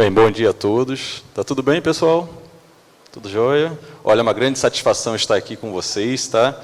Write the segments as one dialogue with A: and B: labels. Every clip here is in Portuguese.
A: Bem, bom dia a todos. Tá tudo bem, pessoal? Tudo jóia? Olha, é uma grande satisfação estar aqui com vocês, tá?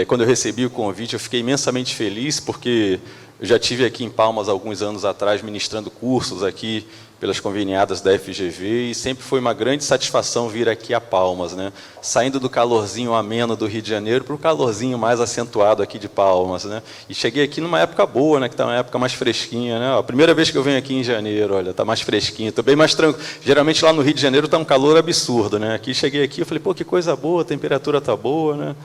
A: Quando eu recebi o convite, eu fiquei imensamente feliz, porque eu já estive aqui em Palmas alguns anos atrás, ministrando cursos aqui pelas conveniadas da FGV, e sempre foi uma grande satisfação vir aqui a Palmas, né? Saindo do calorzinho ameno do Rio de Janeiro para o calorzinho mais acentuado aqui de Palmas, né? E cheguei aqui numa época boa, né? Que está uma época mais fresquinha, né? A primeira vez que eu venho aqui em janeiro, olha, está mais fresquinho, estou bem mais tranquilo. Geralmente lá no Rio de Janeiro está um calor absurdo, né? Cheguei aqui, eu falei, pô, que coisa boa, a temperatura está boa, né?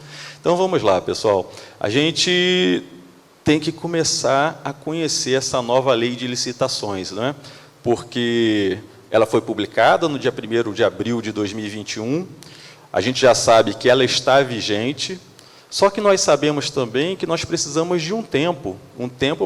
A: Então vamos lá, pessoal. A gente tem que começar a conhecer essa nova lei de licitações, né? Porque ela foi publicada no dia 1º de abril de 2021, a gente já sabe que ela está vigente, só que nós sabemos também que nós precisamos de um tempo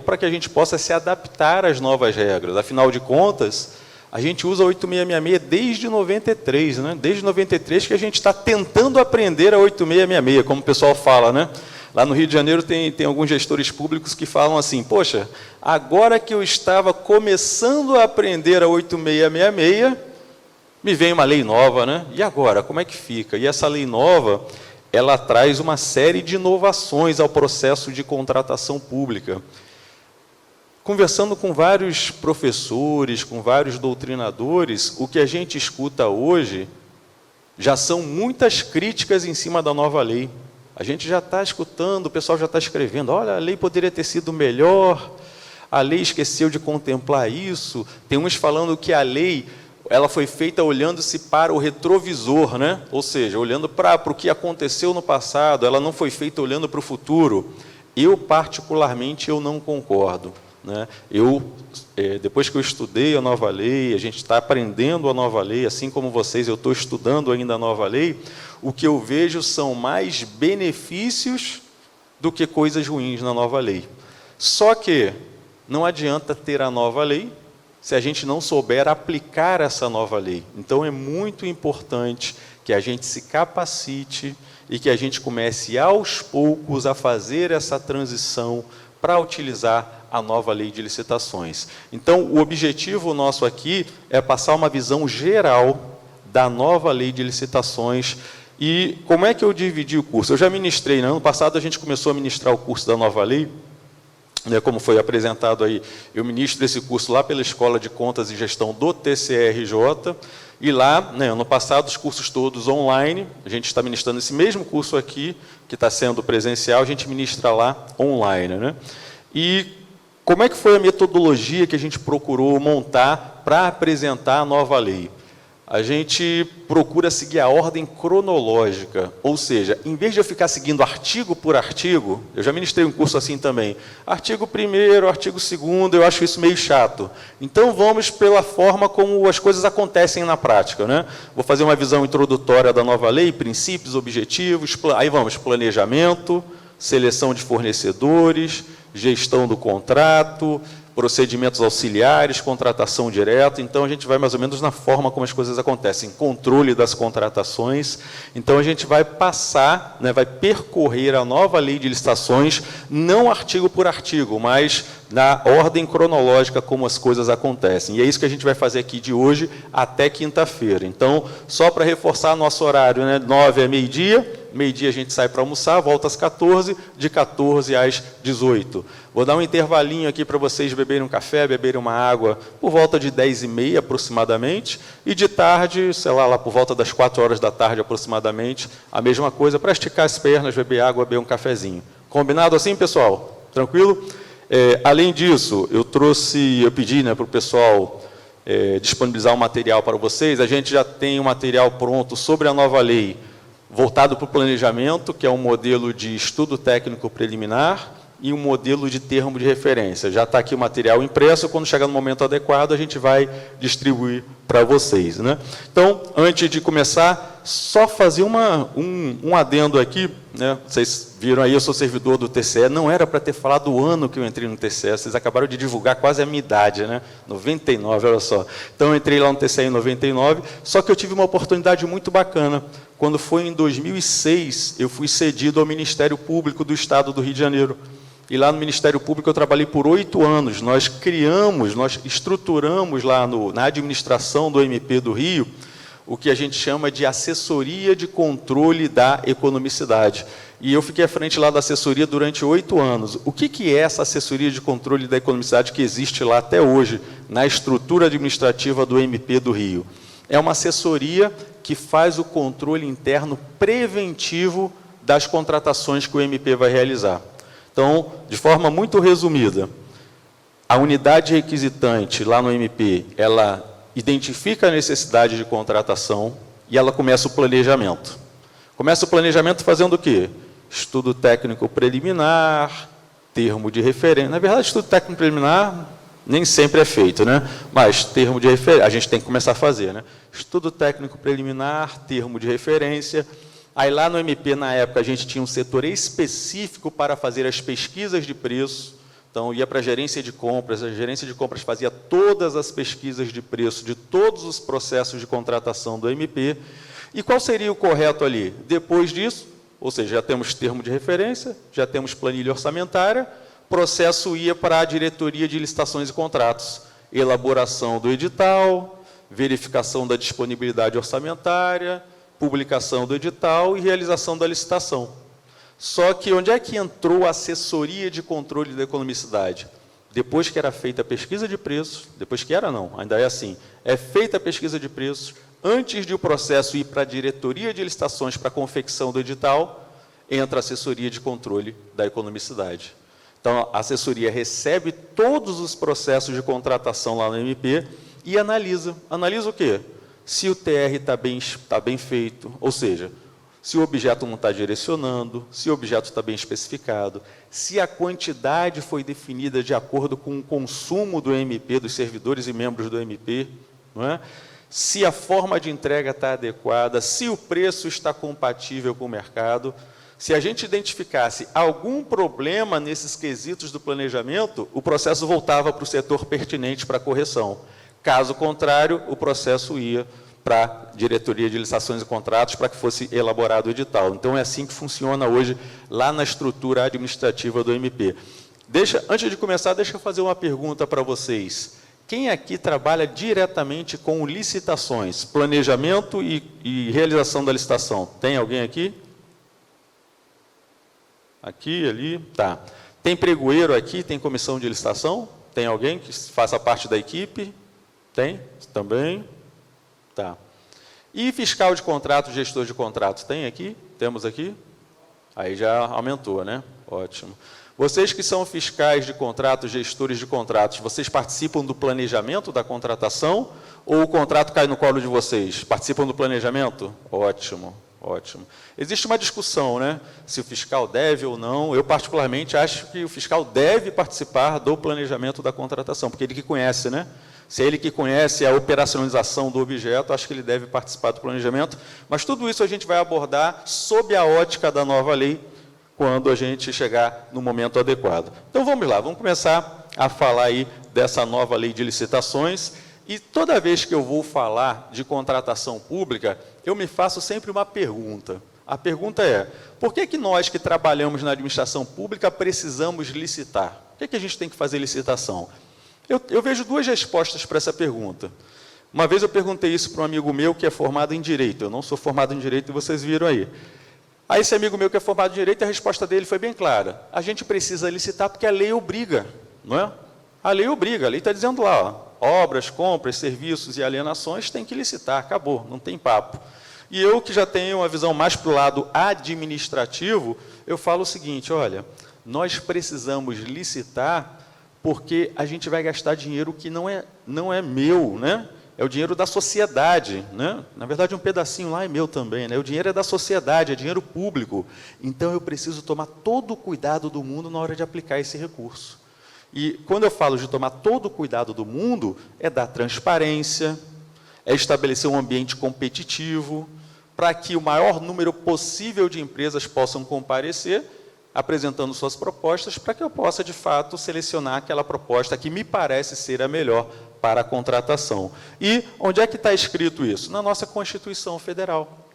A: para que a gente possa se adaptar às novas regras. Afinal de contas, a gente usa a 8666 desde 93, né? Desde 93 que a gente está tentando aprender a 8666, como o pessoal fala, né? Lá no Rio de Janeiro tem alguns gestores públicos que falam assim, poxa, agora que eu estava começando a aprender a 8666, me vem uma lei nova, né? E agora, como é que fica? E essa lei nova, ela traz uma série de inovações ao processo de contratação pública. Conversando com vários professores, com vários doutrinadores, o que a gente escuta hoje já são muitas críticas em cima da nova lei. A gente já está escutando, o pessoal já está escrevendo, olha, a lei poderia ter sido melhor, a lei esqueceu de contemplar isso. Tem uns falando que a lei ela foi feita olhando-se para o retrovisor, né? Ou seja, olhando para o que aconteceu no passado, ela não foi feita olhando para o futuro. Eu, particularmente, eu não concordo, né? Depois que eu estudei a nova lei, a gente está aprendendo a nova lei, assim como vocês, eu estou estudando ainda a nova lei, o que eu vejo são mais benefícios do que coisas ruins na nova lei. Só que não adianta ter a nova lei se a gente não souber aplicar essa nova lei. Então, é muito importante que a gente se capacite e que a gente comece, aos poucos, a fazer essa transição para utilizar a nova lei de licitações. Então, o objetivo nosso aqui é passar uma visão geral da nova lei de licitações. E como é que eu dividi o curso? Eu já ministrei, no ano passado a gente começou a ministrar o curso da nova lei, né, como foi apresentado aí, eu ministro esse curso lá pela Escola de Contas e Gestão do TCRJ, e lá, né, ano passado, os cursos todos online, a gente está ministrando esse mesmo curso aqui, que está sendo presencial, a gente ministra lá online, né? E como é que foi a metodologia que a gente procurou montar para apresentar a nova lei? A gente procura seguir a ordem cronológica, ou seja, em vez de eu ficar seguindo artigo por artigo, eu já ministrei um curso assim também, artigo 1º, artigo 2º, eu acho isso meio chato. Então, vamos pela forma como as coisas acontecem na prática, né? Vou fazer uma visão introdutória da nova lei, princípios, objetivos, aí vamos, planejamento, seleção de fornecedores, gestão do contrato, procedimentos auxiliares, contratação direta. Então, a gente vai mais ou menos na forma como as coisas acontecem, controle das contratações. Então, a gente vai passar, né, vai percorrer a nova lei de licitações, não artigo por artigo, mas na ordem cronológica como as coisas acontecem. E é isso que a gente vai fazer aqui de hoje até quinta-feira. Então, só para reforçar nosso horário, né, 9 a meio-dia, meio-dia a gente sai para almoçar, volta às 14, de 14 às 18. Vou dar um intervalinho aqui para vocês beberem um café, beberem uma água, por volta de 10h30 aproximadamente, e de tarde, sei lá por volta das 4 horas da tarde aproximadamente, a mesma coisa, para esticar as pernas, beber água, beber um cafezinho. Combinado assim, pessoal? Tranquilo? Além disso, eu pedi, né, para o pessoal disponibilizar um material para vocês. A gente já tem um material pronto sobre a nova lei, voltado para o planejamento, que é um modelo de estudo técnico preliminar e um modelo de termo de referência. Já está aqui o material impresso, quando chegar no momento adequado, a gente vai distribuir para vocês, né? Então, antes de começar, só fazer um adendo aqui, né? Vocês viram aí, eu sou servidor do TCE, não era para ter falado o ano que eu entrei no TCE, vocês acabaram de divulgar quase a minha idade, né? 99, olha só. Então, eu entrei lá no TCE em 99, só que eu tive uma oportunidade muito bacana. Quando foi em 2006, eu fui cedido ao Ministério Público do Estado do Rio de Janeiro. E lá no Ministério Público eu trabalhei por 8 anos. Nós estruturamos lá na administração do MP do Rio, o que a gente chama de assessoria de controle da economicidade. E eu fiquei à frente lá da assessoria durante 8 anos. O que é essa assessoria de controle da economicidade que existe lá até hoje, na estrutura administrativa do MP do Rio? É uma assessoria que faz o controle interno preventivo das contratações que o MP vai realizar. Então, de forma muito resumida, a unidade requisitante lá no MP, ela identifica a necessidade de contratação e ela começa o planejamento. Começa o planejamento fazendo o quê? Estudo técnico preliminar, termo de referência. Na verdade, estudo técnico preliminar nem sempre é feito, né? Mas termo de referência, a gente tem que começar a fazer, né? Estudo técnico preliminar, termo de referência. Aí lá no MP, na época, a gente tinha um setor específico para fazer as pesquisas de preço. Então, ia para a gerência de compras fazia todas as pesquisas de preço de todos os processos de contratação do MP. E qual seria o correto ali? Depois disso, ou seja, já temos termo de referência, já temos planilha orçamentária, processo ia para a diretoria de licitações e contratos, elaboração do edital, verificação da disponibilidade orçamentária, publicação do edital e realização da licitação. Só que onde é que entrou a assessoria de controle da economicidade? Depois que era feita a pesquisa de preços, depois que era não, ainda é assim, é feita a pesquisa de preços, antes de o processo ir para a diretoria de licitações para a confecção do edital, entra a assessoria de controle da economicidade. Então, a assessoria recebe todos os processos de contratação lá no MP e analisa. Analisa o quê? Se o TR está bem feito, ou seja, se o objeto não está direcionando, se o objeto está bem especificado, se a quantidade foi definida de acordo com o consumo do MP, dos servidores e membros do MP, não é? Se a forma de entrega está adequada, se o preço está compatível com o mercado. Se a gente identificasse algum problema nesses quesitos do planejamento, o processo voltava para o setor pertinente para correção. Caso contrário, o processo ia para a diretoria de licitações e contratos para que fosse elaborado o edital. Então, é assim que funciona hoje lá na estrutura administrativa do MP. Antes de começar, deixa eu fazer uma pergunta para vocês. Quem aqui trabalha diretamente com licitações, planejamento e realização da licitação? Tem alguém aqui? Aqui, ali, tá. Tem pregoeiro aqui, tem comissão de licitação? Tem alguém que faça parte da equipe? Tem? Também? Tá. E fiscal de contrato, gestor de contratos, tem aqui? Temos aqui? Aí já aumentou, né? Ótimo. Vocês que são fiscais de contratos, gestores de contratos, vocês participam do planejamento da contratação ou o contrato cai no colo de vocês? Participam do planejamento? Ótimo. Ótimo. Existe uma discussão, né? Se o fiscal deve ou não. Eu, particularmente, acho que o fiscal deve participar do planejamento da contratação, porque ele que conhece, né? Se é ele que conhece a operacionalização do objeto, acho que ele deve participar do planejamento. Mas tudo isso a gente vai abordar sob a ótica da nova lei, quando a gente chegar no momento adequado. Então, vamos lá, vamos começar a falar aí dessa nova lei de licitações. E toda vez que eu vou falar de contratação pública, eu me faço sempre uma pergunta. A pergunta é, por que nós que trabalhamos na administração pública precisamos licitar? Por que a gente tem que fazer licitação? Eu vejo duas respostas para essa pergunta. Uma vez eu perguntei isso para um amigo meu que é formado em Direito. Eu não sou formado em Direito e vocês viram aí. Aí esse amigo meu que é formado em Direito, a resposta dele foi bem clara. A gente precisa licitar porque a lei obriga, não é? A lei obriga, a lei está dizendo lá, ó, obras, compras, serviços e alienações tem que licitar, acabou, não tem papo. E eu, que já tenho uma visão mais para o lado administrativo, eu falo o seguinte, olha, nós precisamos licitar porque a gente vai gastar dinheiro que não é meu, né? É o dinheiro da sociedade, né? Na verdade, um pedacinho lá é meu também, né? O dinheiro é da sociedade, é dinheiro público. Então, eu preciso tomar todo o cuidado do mundo na hora de aplicar esse recurso. E quando eu falo de tomar todo o cuidado do mundo, é dar transparência, é estabelecer um ambiente competitivo, para que o maior número possível de empresas possam comparecer, apresentando suas propostas, para que eu possa, de fato, selecionar aquela proposta que me parece ser a melhor para a contratação. E onde é que está escrito isso? Na nossa Constituição Federal.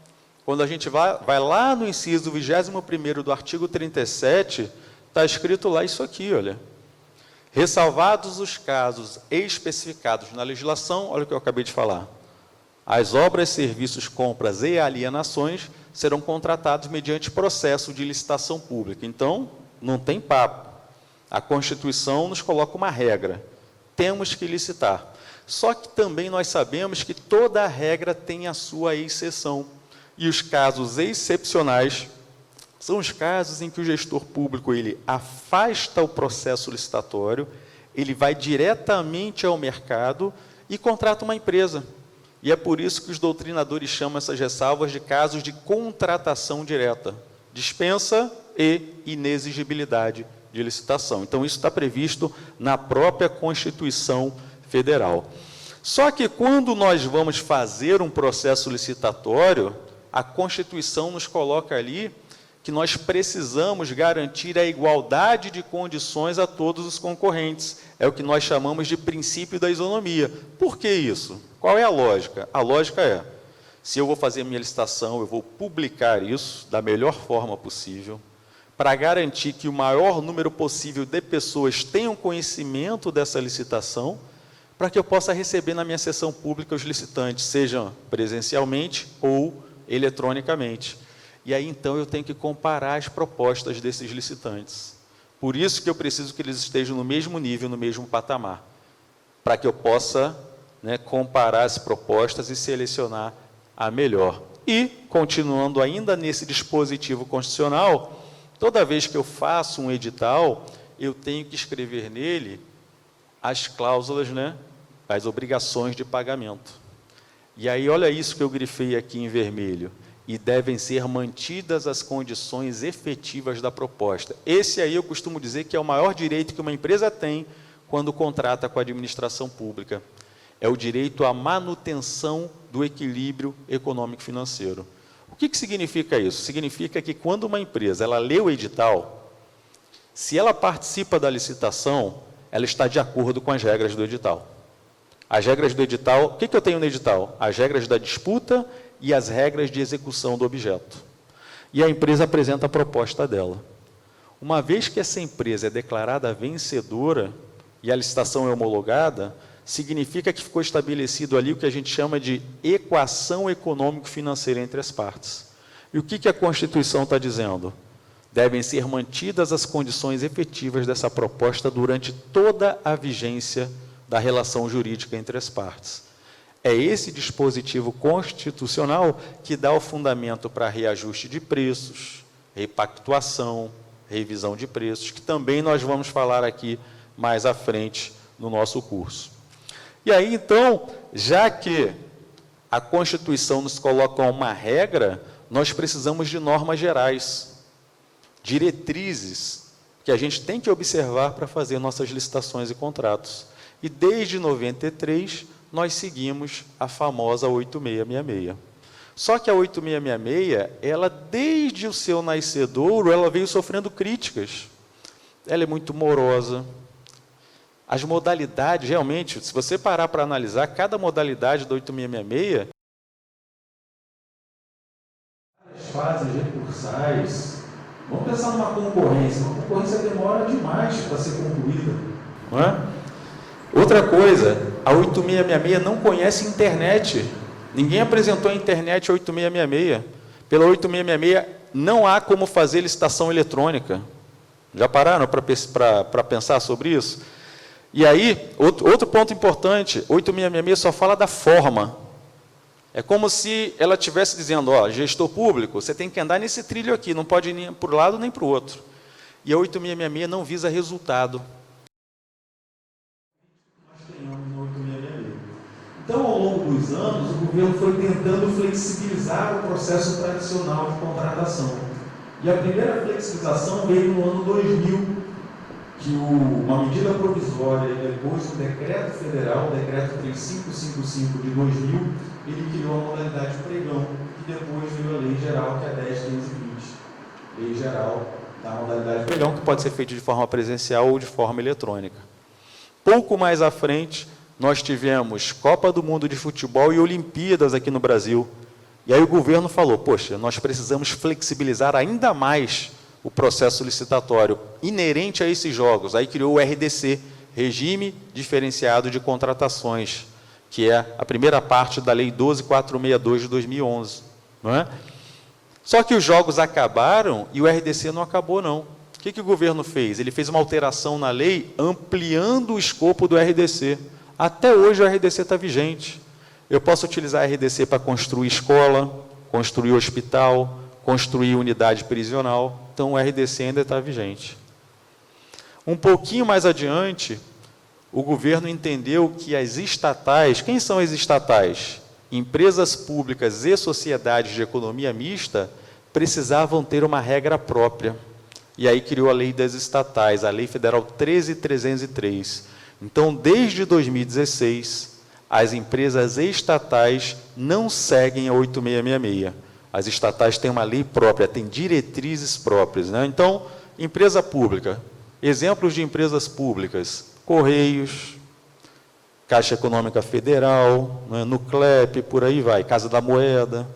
A: Quando a gente vai lá no inciso 21º do artigo 37, Está escrito lá isso aqui, olha. Ressalvados os casos especificados na legislação, olha o que eu acabei de falar. As obras, serviços, compras e alienações serão contratados mediante processo de licitação pública. Então, não tem papo. A Constituição nos coloca uma regra. Temos que licitar. Só que também nós sabemos que toda regra tem a sua exceção. E os casos excepcionais são os casos em que o gestor público ele afasta o processo licitatório, ele vai diretamente ao mercado e contrata uma empresa. E é por isso que os doutrinadores chamam essas ressalvas de casos de contratação direta, dispensa e inexigibilidade de licitação. Então, isso está previsto na própria Constituição Federal. Só que quando nós vamos fazer um processo licitatório, a Constituição nos coloca ali que nós precisamos garantir a igualdade de condições a todos os concorrentes. É o que nós chamamos de princípio da isonomia. Por que isso? Qual é a lógica? A lógica é, se eu vou fazer a minha licitação, eu vou publicar isso da melhor forma possível, para garantir que o maior número possível de pessoas tenham conhecimento dessa licitação, para que eu possa receber na minha sessão pública os licitantes, sejam presencialmente ou eletronicamente. E aí, então, eu tenho que comparar as propostas desses licitantes. Por isso que eu preciso que eles estejam no mesmo nível, no mesmo patamar, para que eu possa, comparar as propostas e selecionar a melhor. E, continuando ainda nesse dispositivo constitucional, toda vez que eu faço um edital, eu tenho que escrever nele as cláusulas, as obrigações de pagamento. E aí, olha isso que eu grifei aqui em vermelho. E devem ser mantidas as condições efetivas da proposta. Esse aí eu costumo dizer que é o maior direito que uma empresa tem quando contrata com a administração pública. É o direito à manutenção do equilíbrio econômico-financeiro. O que significa isso? Significa que quando uma empresa ela lê o edital, se ela participa da licitação, ela está de acordo com as regras do edital. As regras do edital, o que eu tenho no edital? As regras da disputa e as regras de execução do objeto. E a empresa apresenta a proposta dela. Uma vez que essa empresa é declarada vencedora e a licitação é homologada, significa que ficou estabelecido ali o que a gente chama de equação econômico-financeira entre as partes. E o que a Constituição está dizendo? Devem ser mantidas as condições efetivas dessa proposta durante toda a vigência da relação jurídica entre as partes. É esse dispositivo constitucional que dá o fundamento para reajuste de preços, repactuação, revisão de preços, que também nós vamos falar aqui mais à frente no nosso curso. E aí, então, já que a Constituição nos coloca uma regra, nós precisamos de normas gerais, diretrizes, que a gente tem que observar para fazer nossas licitações e contratos. E desde 93, nós seguimos a famosa 8666. Só que a 8666, ela, desde o seu nascedouro, ela veio sofrendo críticas. Ela é muito morosa. As modalidades, realmente, se você parar para analisar, cada modalidade da 8666, as fases recursais, vamos pensar numa concorrência. Uma concorrência demora demais para ser concluída. Não é? Outra coisa, a 8666 não conhece internet. Ninguém apresentou a internet 8666. Pela 8666 não há como fazer licitação eletrônica. Já pararam para pensar sobre isso? E aí, outro ponto importante, 8666 só fala da forma. É como se ela estivesse dizendo, gestor público, você tem que andar nesse trilho aqui, não pode ir nem para o lado nem para o outro. E a 8666 não visa resultado. Então, ao longo dos anos, o governo foi tentando flexibilizar o processo tradicional de contratação. E a primeira flexibilização veio no ano 2000, que uma medida provisória, depois do decreto federal, o decreto 3555 de 2000, ele criou a modalidade de pregão, e depois veio a lei geral, que é a 10.520. Lei geral da modalidade de pregão, que pode ser feita de forma presencial ou de forma eletrônica. Pouco mais à frente, nós tivemos Copa do Mundo de Futebol e Olimpíadas aqui no Brasil. E aí o governo falou, poxa, nós precisamos flexibilizar ainda mais o processo licitatório inerente a esses jogos. Aí criou o RDC, Regime Diferenciado de Contratações, que é a primeira parte da Lei 12.462 de 2011. Não é? Só que os jogos acabaram e o RDC não acabou, não. O que o governo fez? Ele fez uma alteração na lei ampliando o escopo do RDC. Até hoje o RDC está vigente. Eu posso utilizar a RDC para construir escola, construir hospital, construir unidade prisional. Então o RDC ainda está vigente. Um pouquinho mais adiante, o governo entendeu que as estatais, quem são as estatais? Empresas públicas e sociedades de economia mista precisavam ter uma regra própria. E aí criou a Lei das Estatais, a Lei Federal 13.303. Então, desde 2016, as empresas estatais não seguem a 8666. As estatais têm uma lei própria, têm diretrizes próprias, né? Então, empresa pública, exemplos de empresas públicas, Correios, Caixa Econômica Federal, né, Nuclep, por aí vai, Casa da Moeda.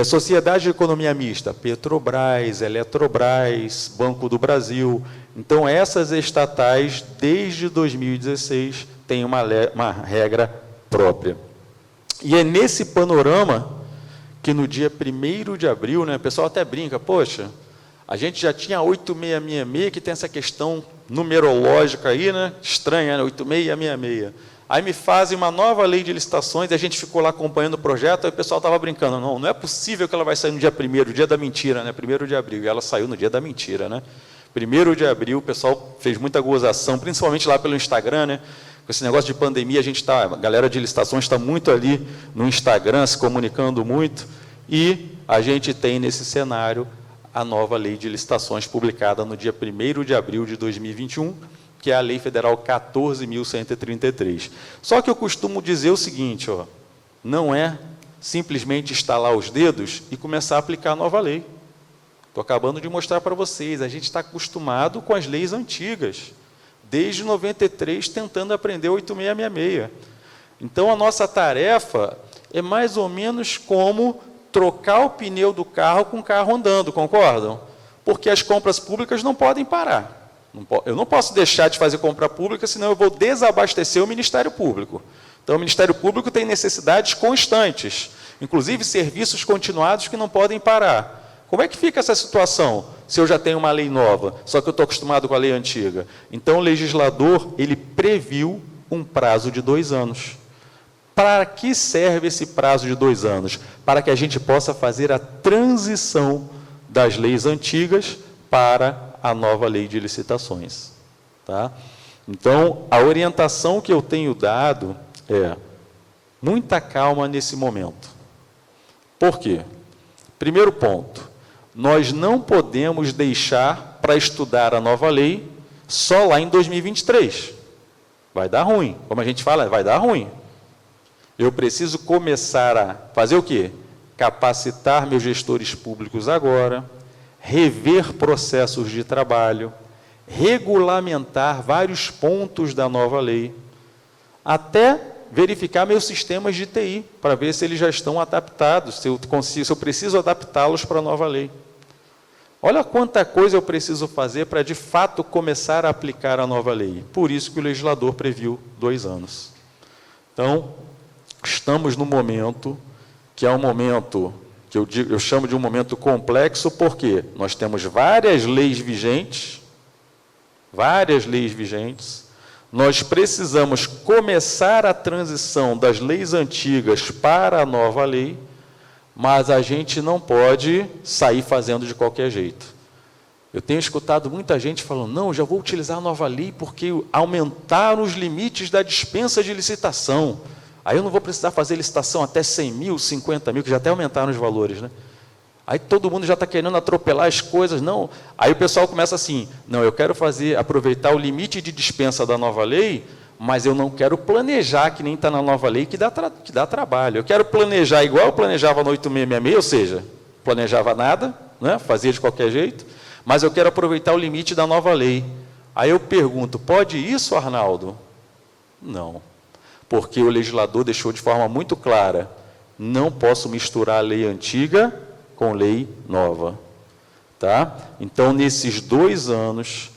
A: Sociedade de economia mista, Petrobras, Eletrobras, Banco do Brasil. Então, essas estatais, desde 2016, têm uma regra própria. E é nesse panorama que no dia 1º de abril, né, o pessoal até brinca, poxa, a gente já tinha 8666, que tem essa questão numerológica aí, né, estranha, né, 8666. Aí me fazem uma nova lei de licitações, e a gente ficou lá acompanhando o projeto, aí o pessoal estava brincando, não é possível que ela vai sair no dia 1º, dia da mentira, né? 1º de abril, e ela saiu no dia da mentira, né? 1º de abril, o pessoal fez muita gozação, principalmente lá pelo Instagram, né? Com esse negócio de pandemia, a galera de licitações está muito ali no Instagram, se comunicando muito, e a gente tem nesse cenário a nova lei de licitações publicada no dia 1º de abril de 2021, que é a Lei Federal 14.133. Só que eu costumo dizer o seguinte, ó, não é simplesmente estalar os dedos e começar a aplicar a nova lei. Estou acabando de mostrar para vocês, a gente está acostumado com as leis antigas, desde 93, tentando aprender 8666. Então, a nossa tarefa é mais ou menos como trocar o pneu do carro com o carro andando, concordam? Porque as compras públicas não podem parar. Eu não posso deixar de fazer compra pública, senão eu vou desabastecer o Ministério Público. Então, o Ministério Público tem necessidades constantes, inclusive serviços continuados que não podem parar. Como é que fica essa situação, se eu já tenho uma lei nova, só que eu estou acostumado com a lei antiga? Então, o legislador, ele previu um prazo de 2 anos. Para que serve esse prazo de 2 anos? Para que a gente possa fazer a transição das leis antigas para a nova lei de licitações. Tá? Então, a orientação que eu tenho dado é muita calma nesse momento. Por quê? Primeiro ponto, nós não podemos deixar para estudar a nova lei só lá em 2023. Vai dar ruim. Como a gente fala, vai dar ruim. Eu preciso começar a fazer o quê? Capacitar meus gestores públicos agora, rever processos de trabalho, regulamentar vários pontos da nova lei, até verificar meus sistemas de TI, para ver se eles já estão adaptados, se eu preciso adaptá-los para a nova lei. Olha quanta coisa eu preciso fazer para, de fato, começar a aplicar a nova lei. Por isso que o legislador previu 2 anos. Então, estamos no momento, que é um momento que eu chamo de um momento complexo, porque nós temos várias leis vigentes, nós precisamos começar a transição das leis antigas para a nova lei, mas a gente não pode sair fazendo de qualquer jeito. Eu tenho escutado muita gente falando, não, já vou utilizar a nova lei porque aumentaram os limites da dispensa de licitação. Aí eu não vou precisar fazer licitação até 100 mil, 50 mil, que já até aumentaram os valores, né? Aí todo mundo já está querendo atropelar as coisas, não. Aí o pessoal começa assim, não, eu quero aproveitar o limite de dispensa da nova lei, mas eu não quero planejar, que nem está na nova lei, que dá trabalho. Eu quero planejar igual eu planejava no 8666, ou seja, planejava nada, né? Fazia de qualquer jeito, mas eu quero aproveitar o limite da nova lei. Aí eu pergunto, pode isso, Arnaldo? Não. Porque o legislador deixou de forma muito clara, não posso misturar a lei antiga com lei nova. Tá? Então, nesses 2 anos,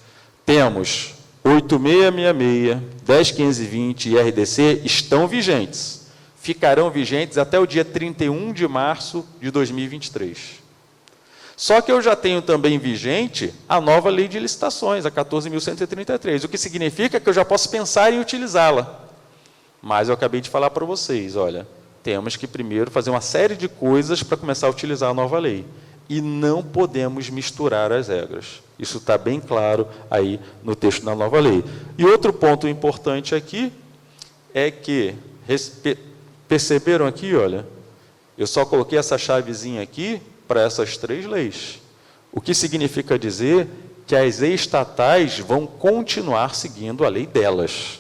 A: temos 8666, 10520 e RDC estão vigentes. Ficarão vigentes até o dia 31 de março de 2023. Só que eu já tenho também vigente a nova lei de licitações, a 14.133, o que significa que eu já posso pensar em utilizá-la. Mas eu acabei de falar para vocês, olha, temos que primeiro fazer uma série de coisas para começar a utilizar a nova lei. E não podemos misturar as regras. Isso está bem claro aí no texto da nova lei. E outro ponto importante aqui é que, perceberam aqui, olha, eu só coloquei essa chavezinha aqui para essas 3 leis. O que significa dizer que as estatais vão continuar seguindo a lei delas.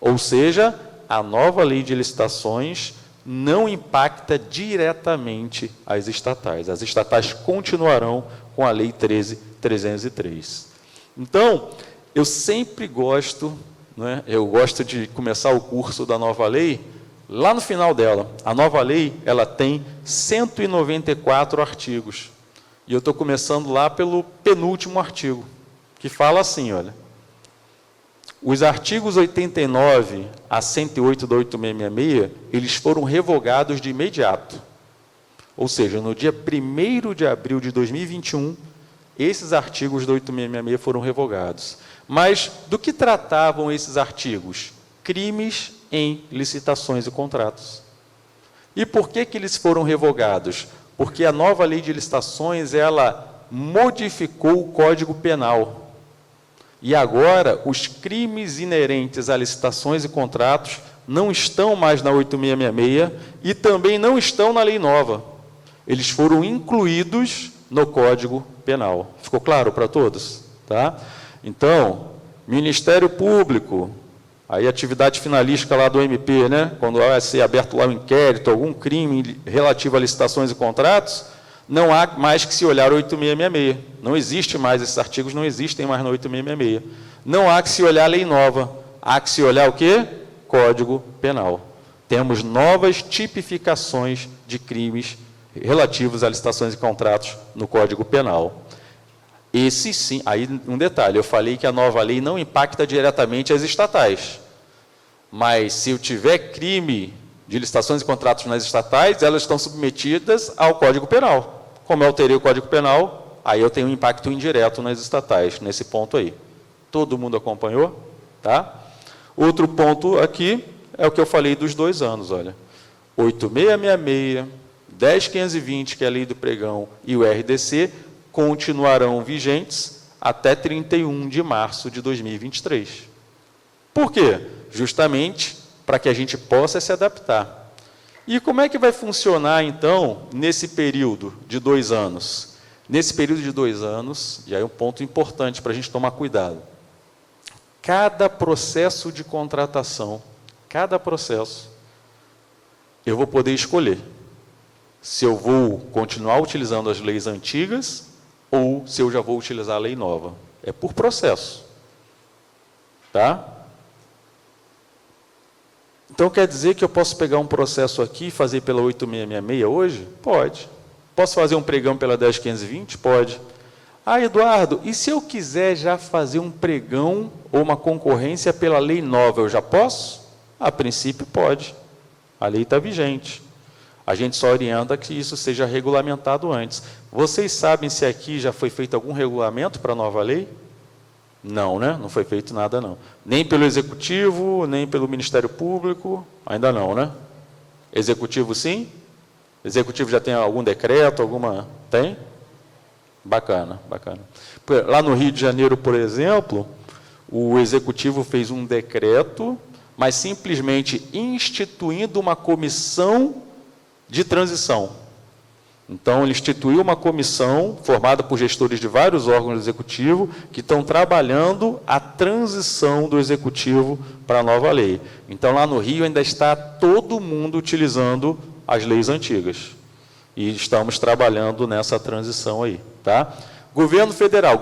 A: Ou seja, a nova lei de licitações não impacta diretamente as estatais. As estatais continuarão com a Lei 13.303. Então, eu sempre gosto, né, eu gosto de começar o curso da nova lei, lá no final dela. A nova lei, ela tem 194 artigos. E eu estou começando lá pelo penúltimo artigo, que fala assim, olha, os artigos 89 a 108 da 8666, eles foram revogados de imediato. Ou seja, no dia 1º de abril de 2021, esses artigos da 8666 foram revogados. Mas do que tratavam esses artigos? Crimes em licitações e contratos. E por que eles foram revogados? Porque a nova lei de licitações, ela modificou o Código Penal. E agora, os crimes inerentes a licitações e contratos não estão mais na 8666 e também não estão na lei nova. Eles foram incluídos no Código Penal. Ficou claro para todos? Tá? Então, Ministério Público, aí atividade finalística lá do MP, né? Quando vai ser aberto lá um inquérito, algum crime relativo a licitações e contratos, não há mais que se olhar 8666. Não existe mais, esses artigos não existem mais na 8666. Não há que se olhar a lei nova. Há que se olhar o quê? Código Penal. Temos novas tipificações de crimes relativos a licitações e contratos no Código Penal. Esse sim, aí um detalhe, eu falei que a nova lei não impacta diretamente as estatais. Mas se eu tiver crime de licitações e contratos nas estatais, elas estão submetidas ao Código Penal. Como eu alterei o Código Penal, aí eu tenho um impacto indireto nas estatais, nesse ponto aí. Todo mundo acompanhou? Tá? Outro ponto aqui é o que eu falei dos 2 anos, olha. 8666, 10520, que é a lei do pregão, e o RDC, continuarão vigentes até 31 de março de 2023. Por quê? Justamente para que a gente possa se adaptar. E como é que vai funcionar, então, nesse período de 2 anos? Nesse período de 2 anos, e aí é um ponto importante para a gente tomar cuidado. Cada processo de contratação, cada processo, eu vou poder escolher se eu vou continuar utilizando as leis antigas ou se eu já vou utilizar a lei nova. É por processo. Tá? Então, quer dizer que eu posso pegar um processo aqui e fazer pela 8666 hoje? Pode. Posso fazer um pregão pela 10520? Pode. Ah, Eduardo, e se eu quiser já fazer um pregão ou uma concorrência pela lei nova, eu já posso? A princípio, pode. A lei está vigente. A gente só orienta que isso seja regulamentado antes. Vocês sabem se aqui já foi feito algum regulamento para a nova lei? Não, né? Não foi feito nada, não. Nem pelo Executivo, nem pelo Ministério Público, ainda não, né? Executivo, sim? Executivo já tem algum decreto, alguma... Tem? Bacana, bacana. Lá no Rio de Janeiro, por exemplo, o Executivo fez um decreto, mas simplesmente instituindo uma comissão de transição. Então, ele instituiu uma comissão formada por gestores de vários órgãos do Executivo que estão trabalhando a transição do Executivo para a nova lei. Então, lá no Rio ainda está todo mundo utilizando as leis antigas. E estamos trabalhando nessa transição aí. Tá? Governo Federal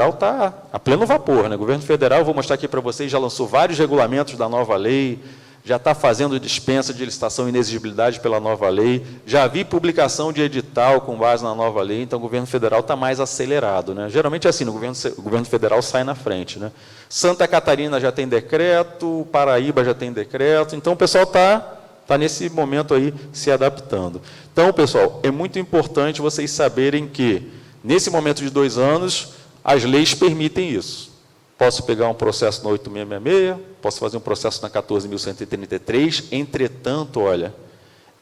A: está a pleno vapor. Né? Governo Federal, vou mostrar aqui para vocês, já lançou vários regulamentos da nova lei, já está fazendo dispensa de licitação e inexigibilidade pela nova lei, já vi publicação de edital com base na nova lei, então o governo federal está mais acelerado, né? Geralmente é assim, o governo federal sai na frente, né? Santa Catarina já tem decreto, Paraíba já tem decreto, então o pessoal está nesse momento aí se adaptando. Então, pessoal, é muito importante vocês saberem que, nesse momento de 2 anos, as leis permitem isso. Posso pegar um processo na 8666, posso fazer um processo na 14.133, entretanto, olha,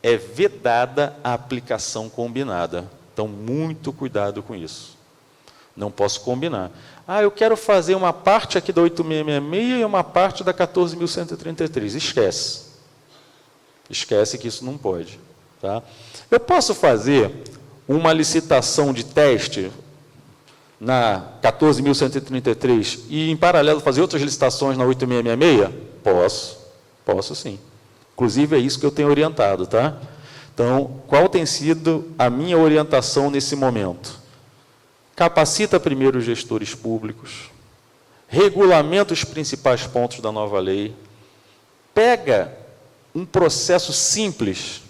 A: é vedada a aplicação combinada. Então, muito cuidado com isso. Não posso combinar. Eu quero fazer uma parte aqui da 8666 e uma parte da 14.133. Esquece. Esquece que isso não pode. Tá? Eu posso fazer uma licitação de teste na 14.133 e, em paralelo, fazer outras licitações na 8666? Posso sim. Inclusive, é isso que eu tenho orientado, tá? Então, qual tem sido a minha orientação nesse momento? Capacita primeiro os gestores públicos, regulamenta os principais pontos da nova lei, pega um processo simples,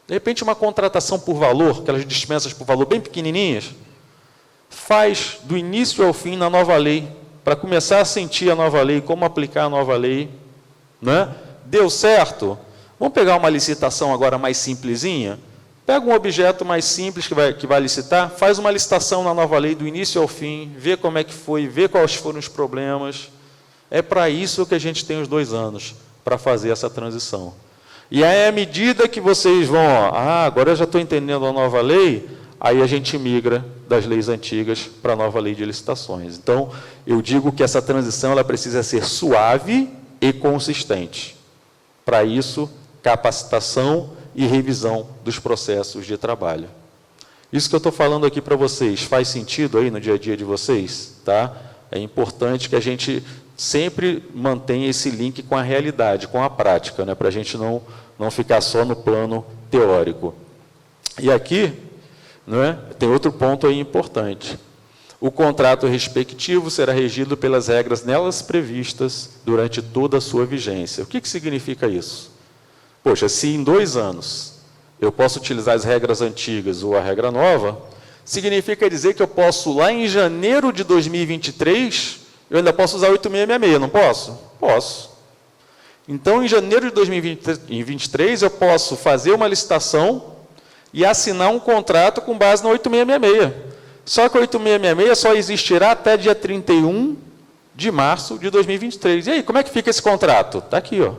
A: de repente uma contratação por valor, aquelas dispensas por valor bem pequenininhas, faz do início ao fim na nova lei, para começar a sentir a nova lei, como aplicar a nova lei. Né? Deu certo? Vamos pegar uma licitação agora mais simplesinha? Pega um objeto mais simples que vai licitar, faz uma licitação na nova lei do início ao fim, vê como é que foi, vê quais foram os problemas. É para isso que a gente tem os 2 anos, para fazer essa transição. E aí, à medida que vocês vão, agora eu já estou entendendo a nova lei, aí a gente migra das leis antigas para a nova lei de licitações. Então, eu digo que essa transição ela precisa ser suave e consistente. Para isso, capacitação e revisão dos processos de trabalho. Isso que eu estou falando aqui para vocês, faz sentido aí no dia a dia de vocês? Tá? É importante que a gente sempre mantenha esse link com a realidade, com a prática, né? Para a gente não ficar só no plano teórico. E aqui, né, tem outro ponto aí importante. O contrato respectivo será regido pelas regras nelas previstas durante toda a sua vigência. O que significa isso? Poxa, se em 2 anos eu posso utilizar as regras antigas ou a regra nova, significa dizer que eu posso, lá em janeiro de 2023, eu ainda posso usar 8666, não posso? Posso. Então, em janeiro de 2023, eu posso fazer uma licitação e assinar um contrato com base na 8666. Só que a 8666 só existirá até dia 31 de março de 2023. E aí, como é que fica esse contrato? Está aqui, ó.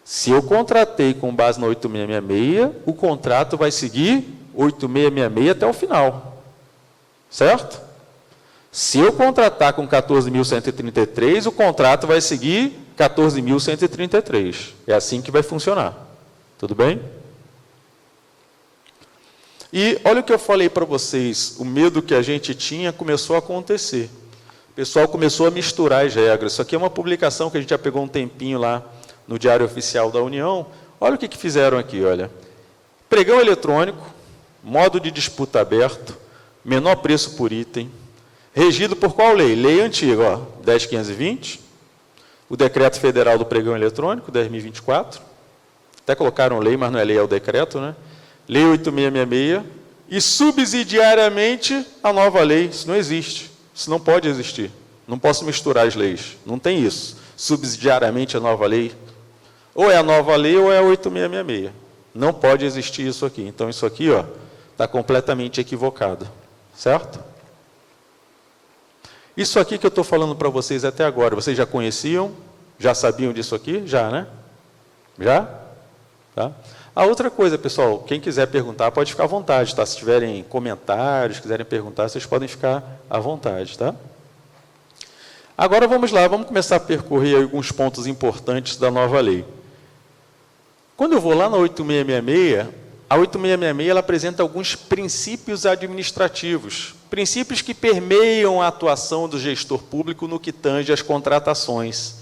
A: Se eu contratei com base na 8666, o contrato vai seguir 8666 até o final. Certo? Se eu contratar com 14.133, o contrato vai seguir 14.133. É assim que vai funcionar. Tudo bem? E olha o que eu falei para vocês, o medo que a gente tinha começou a acontecer. O pessoal começou a misturar as regras. Isso aqui é uma publicação que a gente já pegou um tempinho lá no Diário Oficial da União. Olha o que fizeram aqui, olha. Pregão eletrônico, modo de disputa aberto, menor preço por item, regido por qual lei? Lei antiga, ó, 10.520, o Decreto Federal do Pregão Eletrônico, 10.024, até colocaram lei, mas não é lei, é o decreto, né? Lei 8666, e subsidiariamente a nova lei. Isso não existe, isso não pode existir. Não posso misturar as leis, não tem isso. Subsidiariamente a nova lei, ou é a nova lei ou é a 8666. Não pode existir isso aqui. Então, isso aqui está completamente equivocado. Certo? Isso aqui que eu estou falando para vocês até agora, vocês já conheciam? Já sabiam disso aqui? Já, né? Já? Tá? A outra coisa, pessoal, quem quiser perguntar, pode ficar à vontade, tá? Se tiverem comentários, quiserem perguntar, vocês podem ficar à vontade, tá? Agora vamos lá, vamos começar a percorrer alguns pontos importantes da nova lei. Quando eu vou lá na 8666, a 8666 ela apresenta alguns princípios administrativos, princípios que permeiam a atuação do gestor público no que tange às contratações.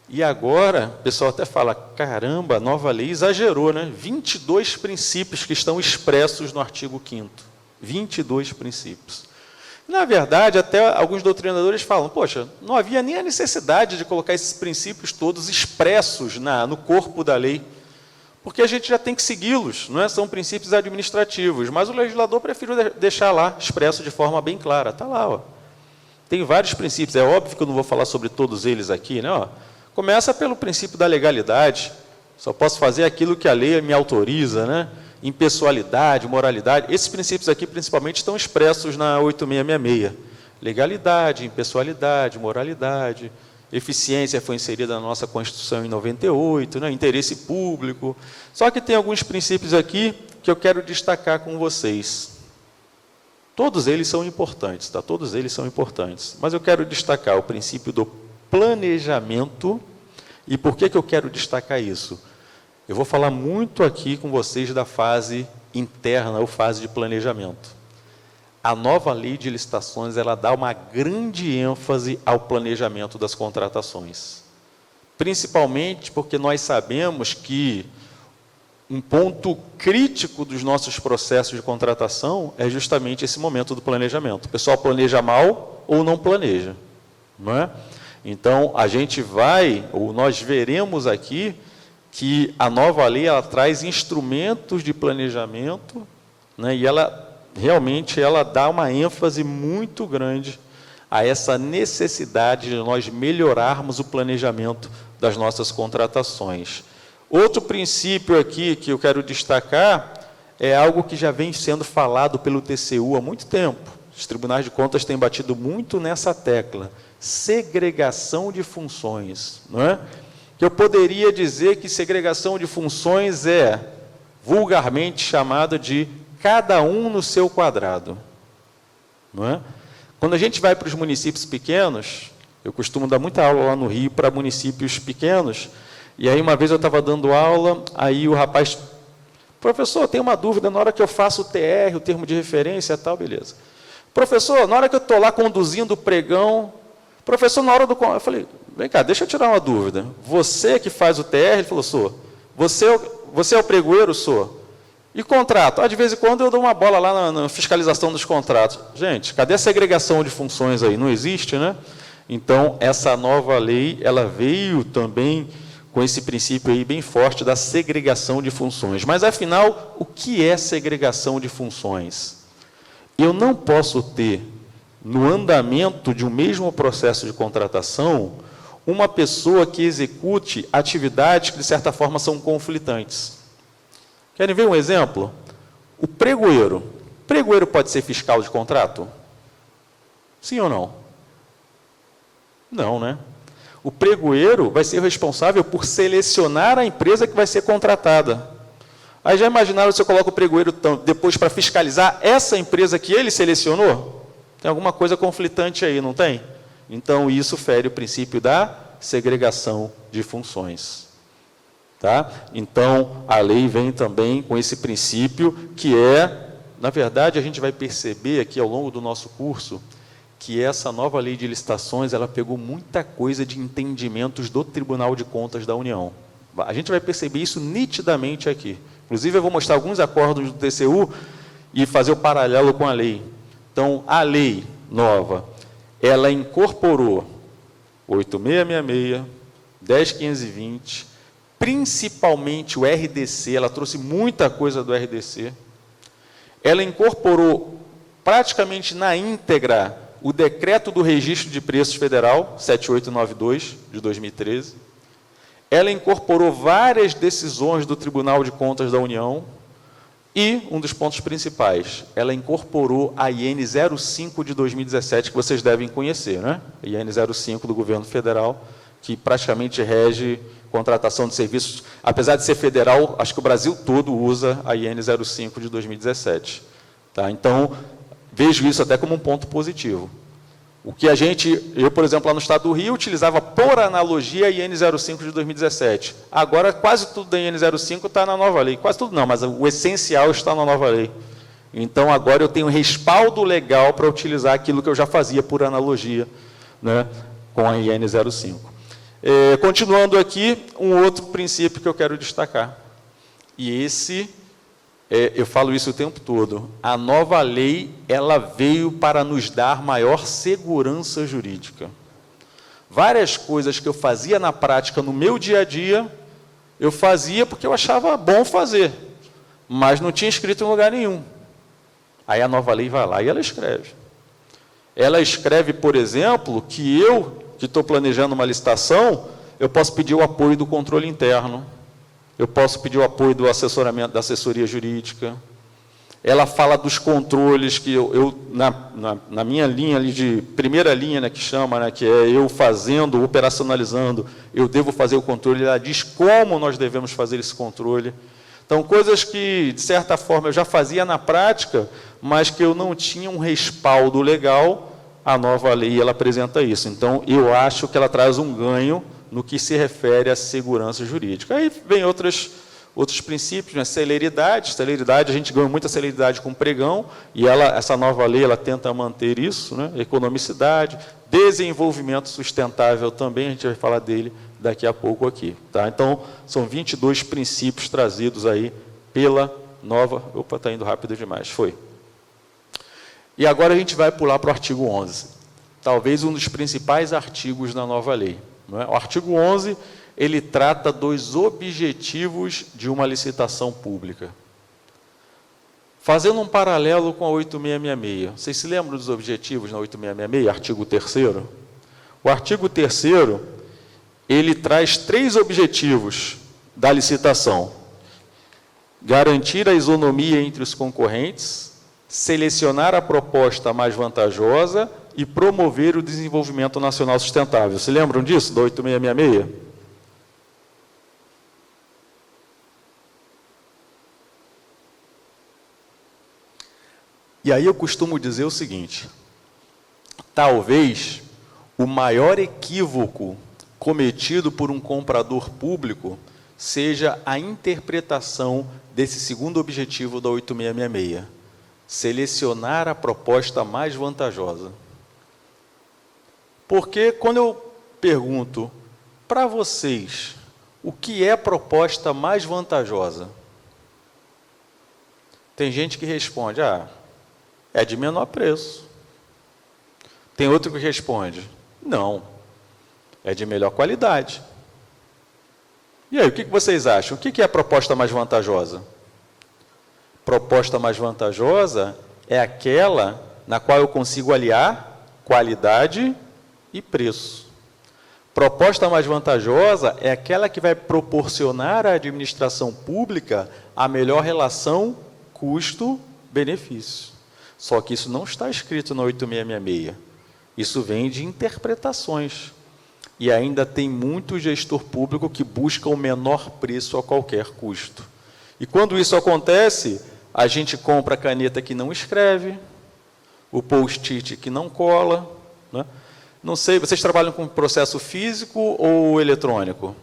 A: E agora, o pessoal até fala, caramba, a nova lei exagerou, né? 22 princípios que estão expressos no artigo 5º. 22 princípios. Na verdade, até alguns doutrinadores falam, poxa, não havia nem a necessidade de colocar esses princípios todos expressos no corpo da lei, porque a gente já tem que segui-los, não é? São princípios administrativos, mas o legislador preferiu deixar lá, expresso de forma bem clara. Está lá, ó. Tem vários princípios, é óbvio que eu não vou falar sobre todos eles aqui, né? Ó, começa pelo princípio da legalidade, só posso fazer aquilo que a lei me autoriza, né? Impessoalidade, moralidade, esses princípios aqui principalmente estão expressos na 8666. Legalidade, impessoalidade, moralidade, eficiência foi inserida na nossa Constituição em 98, né? Interesse público. Só que tem alguns princípios aqui que eu quero destacar com vocês. Todos eles são importantes, tá? Todos eles são importantes. Mas eu quero destacar o princípio do planejamento. E por que eu quero destacar isso? Eu vou falar muito aqui com vocês da fase interna, ou fase de planejamento. A nova lei de licitações, ela dá uma grande ênfase ao planejamento das contratações. Principalmente porque nós sabemos que um ponto crítico dos nossos processos de contratação é justamente esse momento do planejamento. O pessoal planeja mal ou não planeja, não é? Então, a gente vai, ou nós veremos aqui, que a nova lei ela traz instrumentos de planejamento, né, e ela realmente dá uma ênfase muito grande a essa necessidade de nós melhorarmos o planejamento das nossas contratações. Outro princípio aqui que eu quero destacar é algo que já vem sendo falado pelo TCU há muito tempo. Os tribunais de contas têm batido muito nessa tecla, segregação de funções, não é? Que eu poderia dizer que segregação de funções é vulgarmente chamada de cada um no seu quadrado, não é? Quando a gente vai para os municípios pequenos, eu costumo dar muita aula lá no Rio para municípios pequenos, e aí uma vez eu estava dando aula, aí o rapaz, professor, tem uma dúvida, na hora que eu faço o TR, o termo de referência e tal, beleza. Professor, na hora que eu estou lá conduzindo o pregão, professor, na hora do... Eu falei, vem cá, deixa eu tirar uma dúvida. Você que faz o TR, ele falou, sou. Você é o pregoeiro, sou. E contrato? De vez em quando eu dou uma bola lá na fiscalização dos contratos. Gente, cadê a segregação de funções aí? Não existe, né? Então, essa nova lei, ela veio também com esse princípio aí bem forte da segregação de funções. Mas, afinal, o que é segregação de funções? Eu não posso ter, no andamento de um mesmo processo de contratação, uma pessoa que execute atividades que, de certa forma, são conflitantes. Querem ver um exemplo? O pregoeiro. O pregoeiro pode ser fiscal de contrato? Sim ou não? Não, né? O pregoeiro vai ser responsável por selecionar a empresa que vai ser contratada. Aí já imaginaram se eu coloco o pregoeiro depois para fiscalizar essa empresa que ele selecionou? Tem alguma coisa conflitante aí, não tem? Então, isso fere o princípio da segregação de funções. Tá? Então, a lei vem também com esse princípio que na verdade, a gente vai perceber aqui ao longo do nosso curso, que essa nova lei de licitações, ela pegou muita coisa de entendimentos do Tribunal de Contas da União. A gente vai perceber isso nitidamente aqui. Inclusive, eu vou mostrar alguns acordos do TCU e fazer o paralelo com a lei. Então, a lei nova, ela incorporou 8666, 10520, principalmente o RDC, ela trouxe muita coisa do RDC. Ela incorporou praticamente na íntegra o decreto do Registro de Preços Federal, 7892, de 2013. Ela incorporou várias decisões do Tribunal de Contas da União e, um dos pontos principais, ela incorporou a IN 05 de 2017, que vocês devem conhecer, né? A IN 05 do Governo Federal, que praticamente rege contratação de serviços, apesar de ser federal, acho que o Brasil todo usa a IN 05 de 2017. Tá? Então, vejo isso até como um ponto positivo. O que eu, por exemplo, lá no estado do Rio, utilizava por analogia a IN 05 de 2017. Agora, quase tudo da IN 05 está na nova lei. Quase tudo não, mas o essencial está na nova lei. Então, agora eu tenho respaldo legal para utilizar aquilo que eu já fazia por analogia, né, com a IN 05. Continuando aqui, um outro princípio que eu quero destacar. E esse eu falo isso o tempo todo, a nova lei, ela veio para nos dar maior segurança jurídica. Várias coisas que eu fazia na prática, no meu dia a dia, eu fazia porque eu achava bom fazer, mas não tinha escrito em lugar nenhum. Aí a nova lei vai lá e ela escreve. Ela escreve, por exemplo, que eu, que estou planejando uma licitação, eu posso pedir o apoio do controle interno, eu posso pedir o apoio do assessoramento, da assessoria jurídica. Ela fala dos controles que na minha linha ali de primeira linha, né, que chama, né, que é eu fazendo, operacionalizando, eu devo fazer o controle, ela diz como nós devemos fazer esse controle. Então, coisas que, de certa forma, eu já fazia na prática, mas que eu não tinha um respaldo legal, a nova lei ela apresenta isso. Então, eu acho que ela traz um ganho no que se refere à segurança jurídica. Aí vem outros princípios, né? Celeridade, a gente ganha muita celeridade com o pregão, e essa nova lei ela tenta manter isso, né? Economicidade, desenvolvimento sustentável também, a gente vai falar dele daqui a pouco aqui. Tá? Então, são 22 princípios trazidos aí pela nova... Opa, está indo rápido demais, foi. E agora a gente vai pular para o artigo 11, talvez um dos principais artigos da nova lei. Não é? O artigo 11, ele trata dos objetivos de uma licitação pública. Fazendo um paralelo com a 8666, vocês se lembram dos objetivos na 8666, artigo 3º? O artigo 3º, ele traz 3 objetivos da licitação: garantir a isonomia entre os concorrentes, selecionar a proposta mais vantajosa e promover o desenvolvimento nacional sustentável. Se lembram disso, da 8666? E aí eu costumo dizer o seguinte, talvez o maior equívoco cometido por um comprador público seja a interpretação desse segundo objetivo da 8666, selecionar a proposta mais vantajosa. Porque quando eu pergunto para vocês o que é a proposta mais vantajosa, tem gente que responde, é de menor preço. Tem outro que responde, não, é de melhor qualidade. E aí, o que vocês acham? O que é a proposta mais vantajosa? Proposta mais vantajosa é aquela na qual eu consigo aliar qualidade e preço. Proposta mais vantajosa é aquela que vai proporcionar à administração pública a melhor relação custo-benefício. Só que isso não está escrito na 8666. Isso vem de interpretações. E ainda tem muito gestor público que busca o menor preço a qualquer custo. E quando isso acontece, a gente compra a caneta que não escreve, o post-it que não cola, né? Não sei, vocês trabalham com processo físico ou eletrônico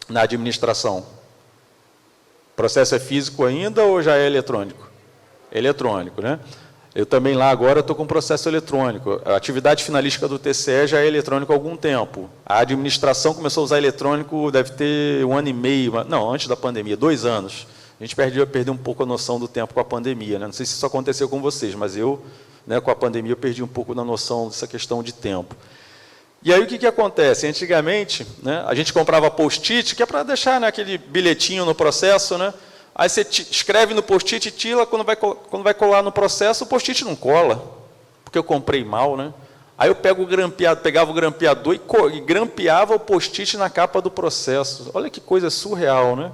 A: na administração? O processo é físico ainda ou já é eletrônico? Eletrônico, né? Eu também lá agora estou com processo eletrônico. A atividade finalística do TCE já é eletrônico há algum tempo. A administração começou a usar eletrônico, deve ter 1 ano e meio, não, antes da pandemia, 2 anos. A gente perdeu um pouco a noção do tempo com a pandemia, né? Não sei se isso aconteceu com vocês, mas eu, né, com a pandemia, eu perdi um pouco da noção dessa questão de tempo. E aí o que acontece? Antigamente, né, a gente comprava post-it, que é para deixar, né, aquele bilhetinho no processo, né? Aí você escreve no post-it e tira, quando vai colar no processo, o post-it não cola, porque eu comprei mal, né? Aí eu pegava o grampeador e grampeava o post-it na capa do processo. Olha que coisa surreal, né?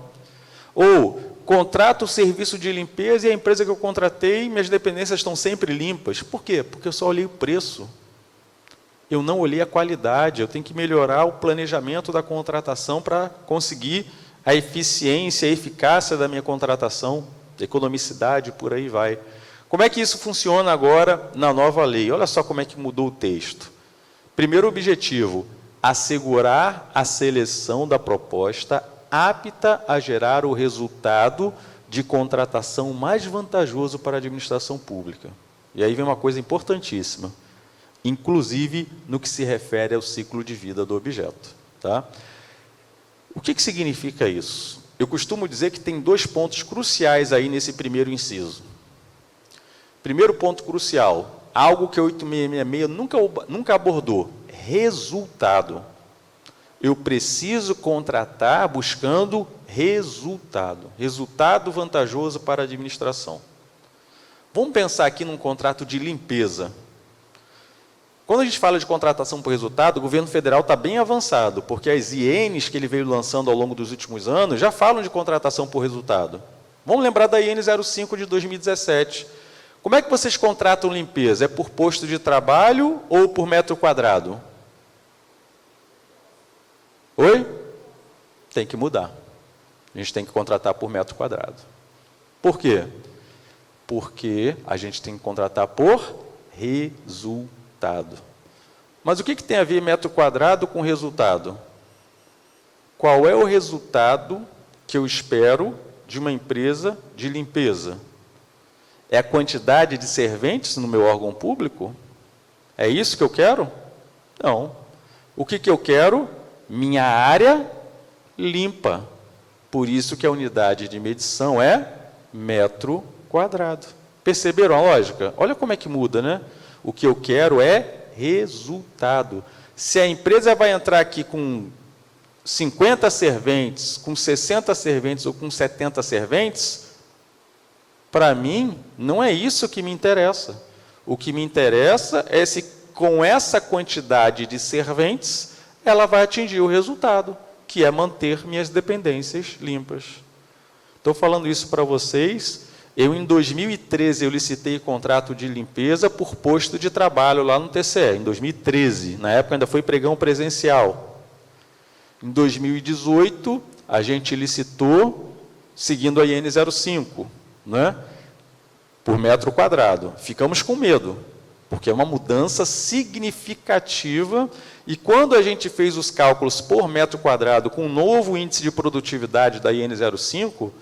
A: Ou contrato o serviço de limpeza e a empresa que eu contratei, minhas dependências estão sempre limpas. Por quê? Porque eu só olhei o preço. Eu não olhei a qualidade, eu tenho que melhorar o planejamento da contratação para conseguir a eficiência, a eficácia da minha contratação, economicidade, por aí vai. Como é que isso funciona agora na nova lei? Olha só como é que mudou o texto. Primeiro objetivo, assegurar a seleção da proposta apta a gerar o resultado de contratação mais vantajoso para a administração pública. E aí vem uma coisa importantíssima, inclusive no que se refere ao ciclo de vida do objeto. Tá? O que significa isso? eu costumo dizer que tem 2 pontos cruciais aí nesse primeiro inciso. Primeiro ponto crucial, algo que a 8666 nunca abordou, resultado. Eu preciso contratar buscando resultado. Resultado vantajoso para a administração. Vamos pensar aqui num contrato de limpeza. Quando a gente fala de contratação por resultado, o governo federal está bem avançado, porque as INs que ele veio lançando ao longo dos últimos anos já falam de contratação por resultado. Vamos lembrar da IN 05 de 2017. Como é que vocês contratam limpeza? É por posto de trabalho ou por metro quadrado? Oi? Tem que mudar. A gente tem que contratar por metro quadrado. Por quê? Porque a gente tem que contratar por resultado. Mas o que tem a ver metro quadrado com resultado? Qual é o resultado que eu espero de uma empresa de limpeza? É a quantidade de serventes no meu órgão público? É isso que eu quero? Não. O que eu quero? Minha área limpa. Por isso que a unidade de medição é metro quadrado. Perceberam a lógica? Olha como é que muda, né? O que eu quero é resultado. Se a empresa vai entrar aqui com 50 serventes, com 60 serventes ou com 70 serventes, para mim, não é isso que me interessa. O que me interessa é se, com essa quantidade de serventes, ela vai atingir o resultado, que é manter minhas dependências limpas. Estou falando isso para vocês. Em 2013, eu licitei contrato de limpeza por posto de trabalho lá no TCE, em 2013. Na época, ainda foi pregão presencial. Em 2018, a gente licitou seguindo a IN 05, né? Por metro quadrado. Ficamos com medo, porque é uma mudança significativa. E quando a gente fez os cálculos por metro quadrado com o novo índice de produtividade da IN 05,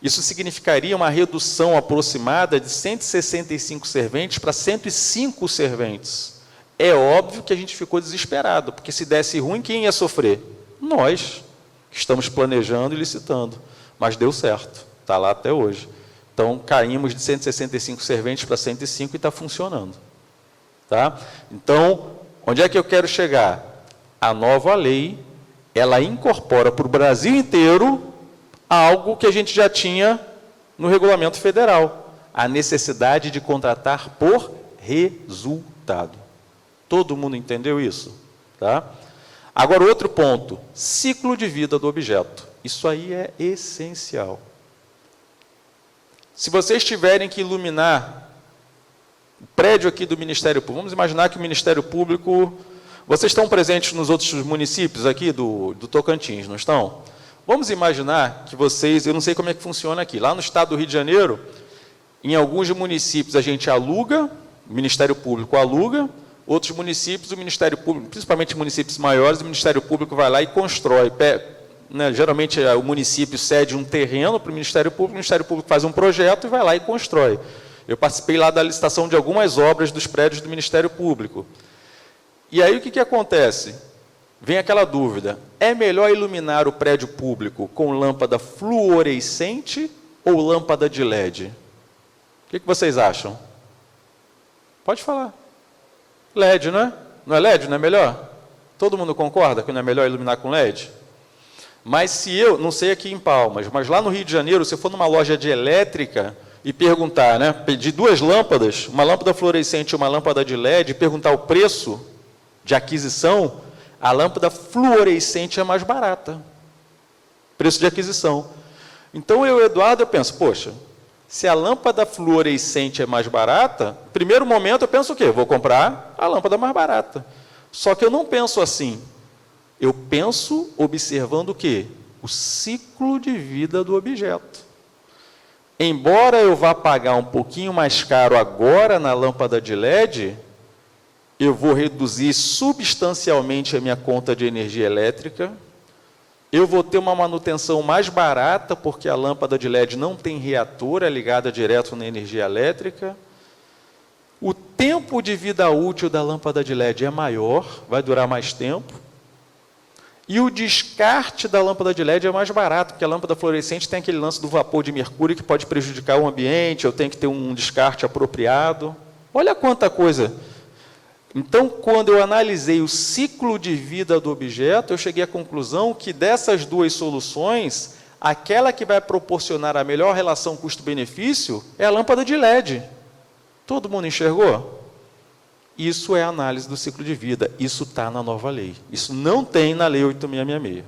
A: isso significaria uma redução aproximada de 165 serventes para 105 serventes. É óbvio que a gente ficou desesperado, porque se desse ruim, quem ia sofrer? Nós, que estamos planejando e licitando. Mas deu certo, está lá até hoje. Então, caímos de 165 serventes para 105 e está funcionando. Tá? Então, onde é que eu quero chegar? A nova lei, ela incorpora para o Brasil inteiro algo que a gente já tinha no regulamento federal, a necessidade de contratar por resultado. Todo mundo entendeu isso? Tá? Agora, outro ponto, ciclo de vida do objeto. Isso aí é essencial. Se vocês tiverem que iluminar o prédio aqui do Ministério Público, vamos imaginar que o Ministério Público... Vocês estão presentes nos outros municípios aqui do Tocantins, não estão? Vamos imaginar que vocês, eu não sei como é que funciona aqui, lá no estado do Rio de Janeiro, em alguns municípios a gente aluga, o Ministério Público aluga, outros municípios, o Ministério Público, principalmente municípios maiores, o Ministério Público vai lá e constrói. Né, geralmente o município cede um terreno para o Ministério Público faz um projeto e vai lá e constrói. Eu participei lá da licitação de algumas obras dos prédios do Ministério Público. E aí o que acontece? Vem aquela dúvida, é melhor iluminar o prédio público com lâmpada fluorescente ou lâmpada de LED? O que vocês acham? Pode falar. LED, não é? Não é LED, não é melhor? Todo mundo concorda que não é melhor iluminar com LED? Mas se eu, não sei aqui em Palmas, mas lá no Rio de Janeiro, se for numa loja de elétrica e perguntar, né, pedir 2 lâmpadas, uma lâmpada fluorescente e uma lâmpada de LED, e perguntar o preço de aquisição, a lâmpada fluorescente é mais barata. Preço de aquisição. Então, Eduardo, eu penso, poxa, se a lâmpada fluorescente é mais barata, no primeiro momento eu penso o quê? Vou comprar a lâmpada mais barata. Só que eu não penso assim. Eu penso observando o quê? O ciclo de vida do objeto. Embora eu vá pagar um pouquinho mais caro agora na lâmpada de LED, eu vou reduzir substancialmente a minha conta de energia elétrica, eu vou ter uma manutenção mais barata, porque a lâmpada de LED não tem reator, é ligada direto na energia elétrica. O tempo de vida útil da lâmpada de LED é maior, vai durar mais tempo. E o descarte da lâmpada de LED é mais barato, porque a lâmpada fluorescente tem aquele lance do vapor de mercúrio que pode prejudicar o ambiente, eu tenho que ter um descarte apropriado. Olha quanta coisa. Então, quando eu analisei o ciclo de vida do objeto, eu cheguei à conclusão que dessas duas soluções, aquela que vai proporcionar a melhor relação custo-benefício é a lâmpada de LED. Todo mundo enxergou? Isso é a análise do ciclo de vida. Isso está na nova lei. Isso não tem na lei 8666.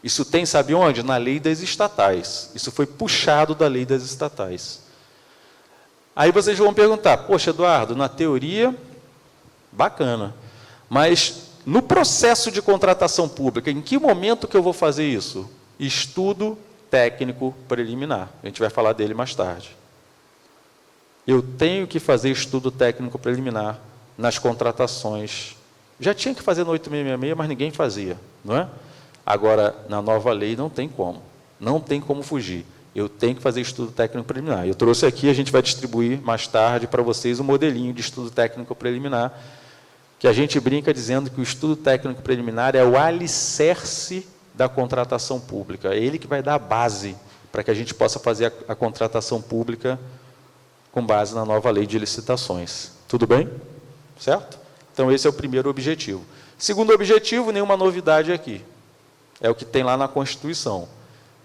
A: Isso tem, sabe onde? Na lei das estatais. Isso foi puxado da lei das estatais. Aí vocês vão perguntar, poxa, Eduardo, na teoria, bacana. Mas no processo de contratação pública, em que momento que eu vou fazer isso? Estudo técnico preliminar. A gente vai falar dele mais tarde. Eu tenho que fazer estudo técnico preliminar nas contratações. Já tinha que fazer no 8666, mas ninguém fazia, não é? Agora, na nova lei, não tem como. Não tem como fugir. Eu tenho que fazer estudo técnico preliminar. Eu trouxe aqui, a gente vai distribuir mais tarde para vocês um modelinho de estudo técnico preliminar, que a gente brinca dizendo que o estudo técnico preliminar é o alicerce da contratação pública. É ele que vai dar a base para que a gente possa fazer a contratação pública com base na nova lei de licitações. Tudo bem? Certo? Então, esse é o primeiro objetivo. Segundo objetivo, nenhuma novidade aqui. É o que tem lá na Constituição.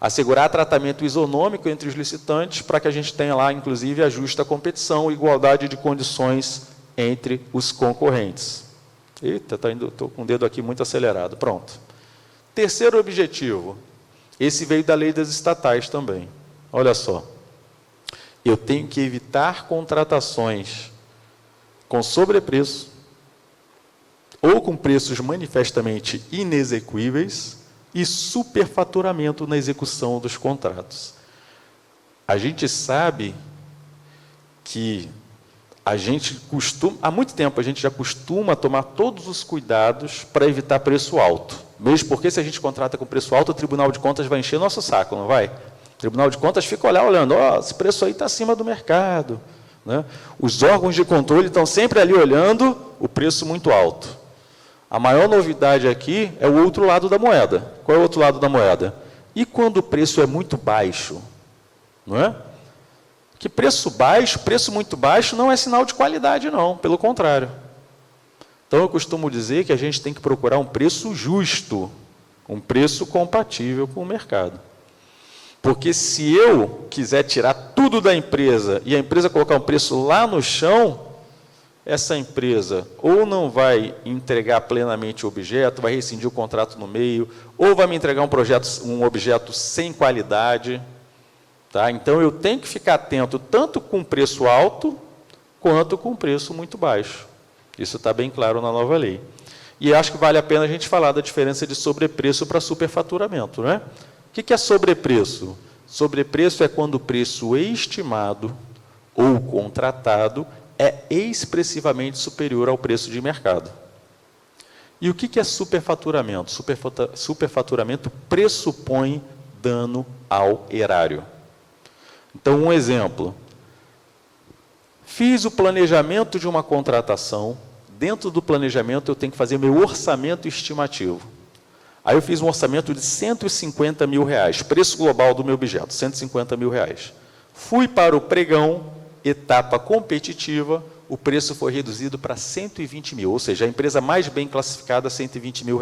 A: Assegurar tratamento isonômico entre os licitantes para que a gente tenha lá, inclusive, a justa competição e igualdade de condições entre os concorrentes. Eita, estou com o dedo aqui muito acelerado. Pronto. Terceiro objetivo. Esse veio da lei das estatais também. Olha só. Eu tenho que evitar contratações com sobrepreço ou com preços manifestamente inexequíveis e superfaturamento na execução dos contratos. A gente sabe que há muito tempo a gente já costuma tomar todos os cuidados para evitar preço alto. Mesmo porque se a gente contrata com preço alto, o Tribunal de Contas vai encher nosso saco, não vai? O Tribunal de Contas fica olhando, esse preço aí está acima do mercado. Né? Os órgãos de controle estão sempre ali olhando o preço muito alto. A maior novidade aqui é o outro lado da moeda. Qual é o outro lado da moeda? E quando o preço é muito baixo? Não é? Que preço muito baixo não é sinal de qualidade, não. Pelo contrário. Então, eu costumo dizer que a gente tem que procurar um preço justo, um preço compatível com o mercado. Porque se eu quiser tirar tudo da empresa e a empresa colocar um preço lá no chão, essa empresa ou não vai entregar plenamente o objeto, vai rescindir o contrato no meio, ou vai me entregar um objeto sem qualidade. Tá? Então, eu tenho que ficar atento tanto com preço alto, quanto com preço muito baixo. Isso está bem claro na nova lei. E acho que vale a pena a gente falar da diferença de sobrepreço para superfaturamento. Não é? O que é sobrepreço? Sobrepreço é quando o preço estimado ou contratado é expressivamente superior ao preço de mercado. E o que é superfaturamento? Superfaturamento pressupõe dano ao erário. Então, um exemplo. Fiz o planejamento de uma contratação. Dentro do planejamento, eu tenho que fazer meu orçamento estimativo. Aí eu fiz um orçamento de R$150 mil, preço global do meu objeto, R$150 mil. Fui para o pregão, etapa competitiva, o preço foi reduzido para R$120 mil, ou seja, a empresa mais bem classificada, R$120 mil.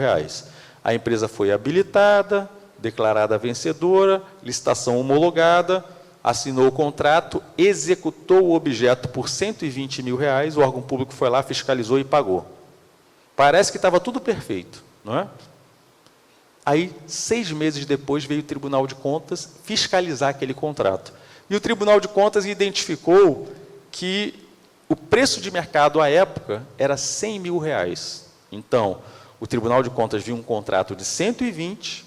A: A empresa foi habilitada, declarada vencedora, licitação homologada, assinou o contrato, executou o objeto por R$120 mil, o órgão público foi lá, fiscalizou e pagou. Parece que estava tudo perfeito, não é? Aí, 6 meses depois, veio o Tribunal de Contas fiscalizar aquele contrato. E o Tribunal de Contas identificou que o preço de mercado à época era R$100 mil. Então, o Tribunal de Contas viu um contrato de 120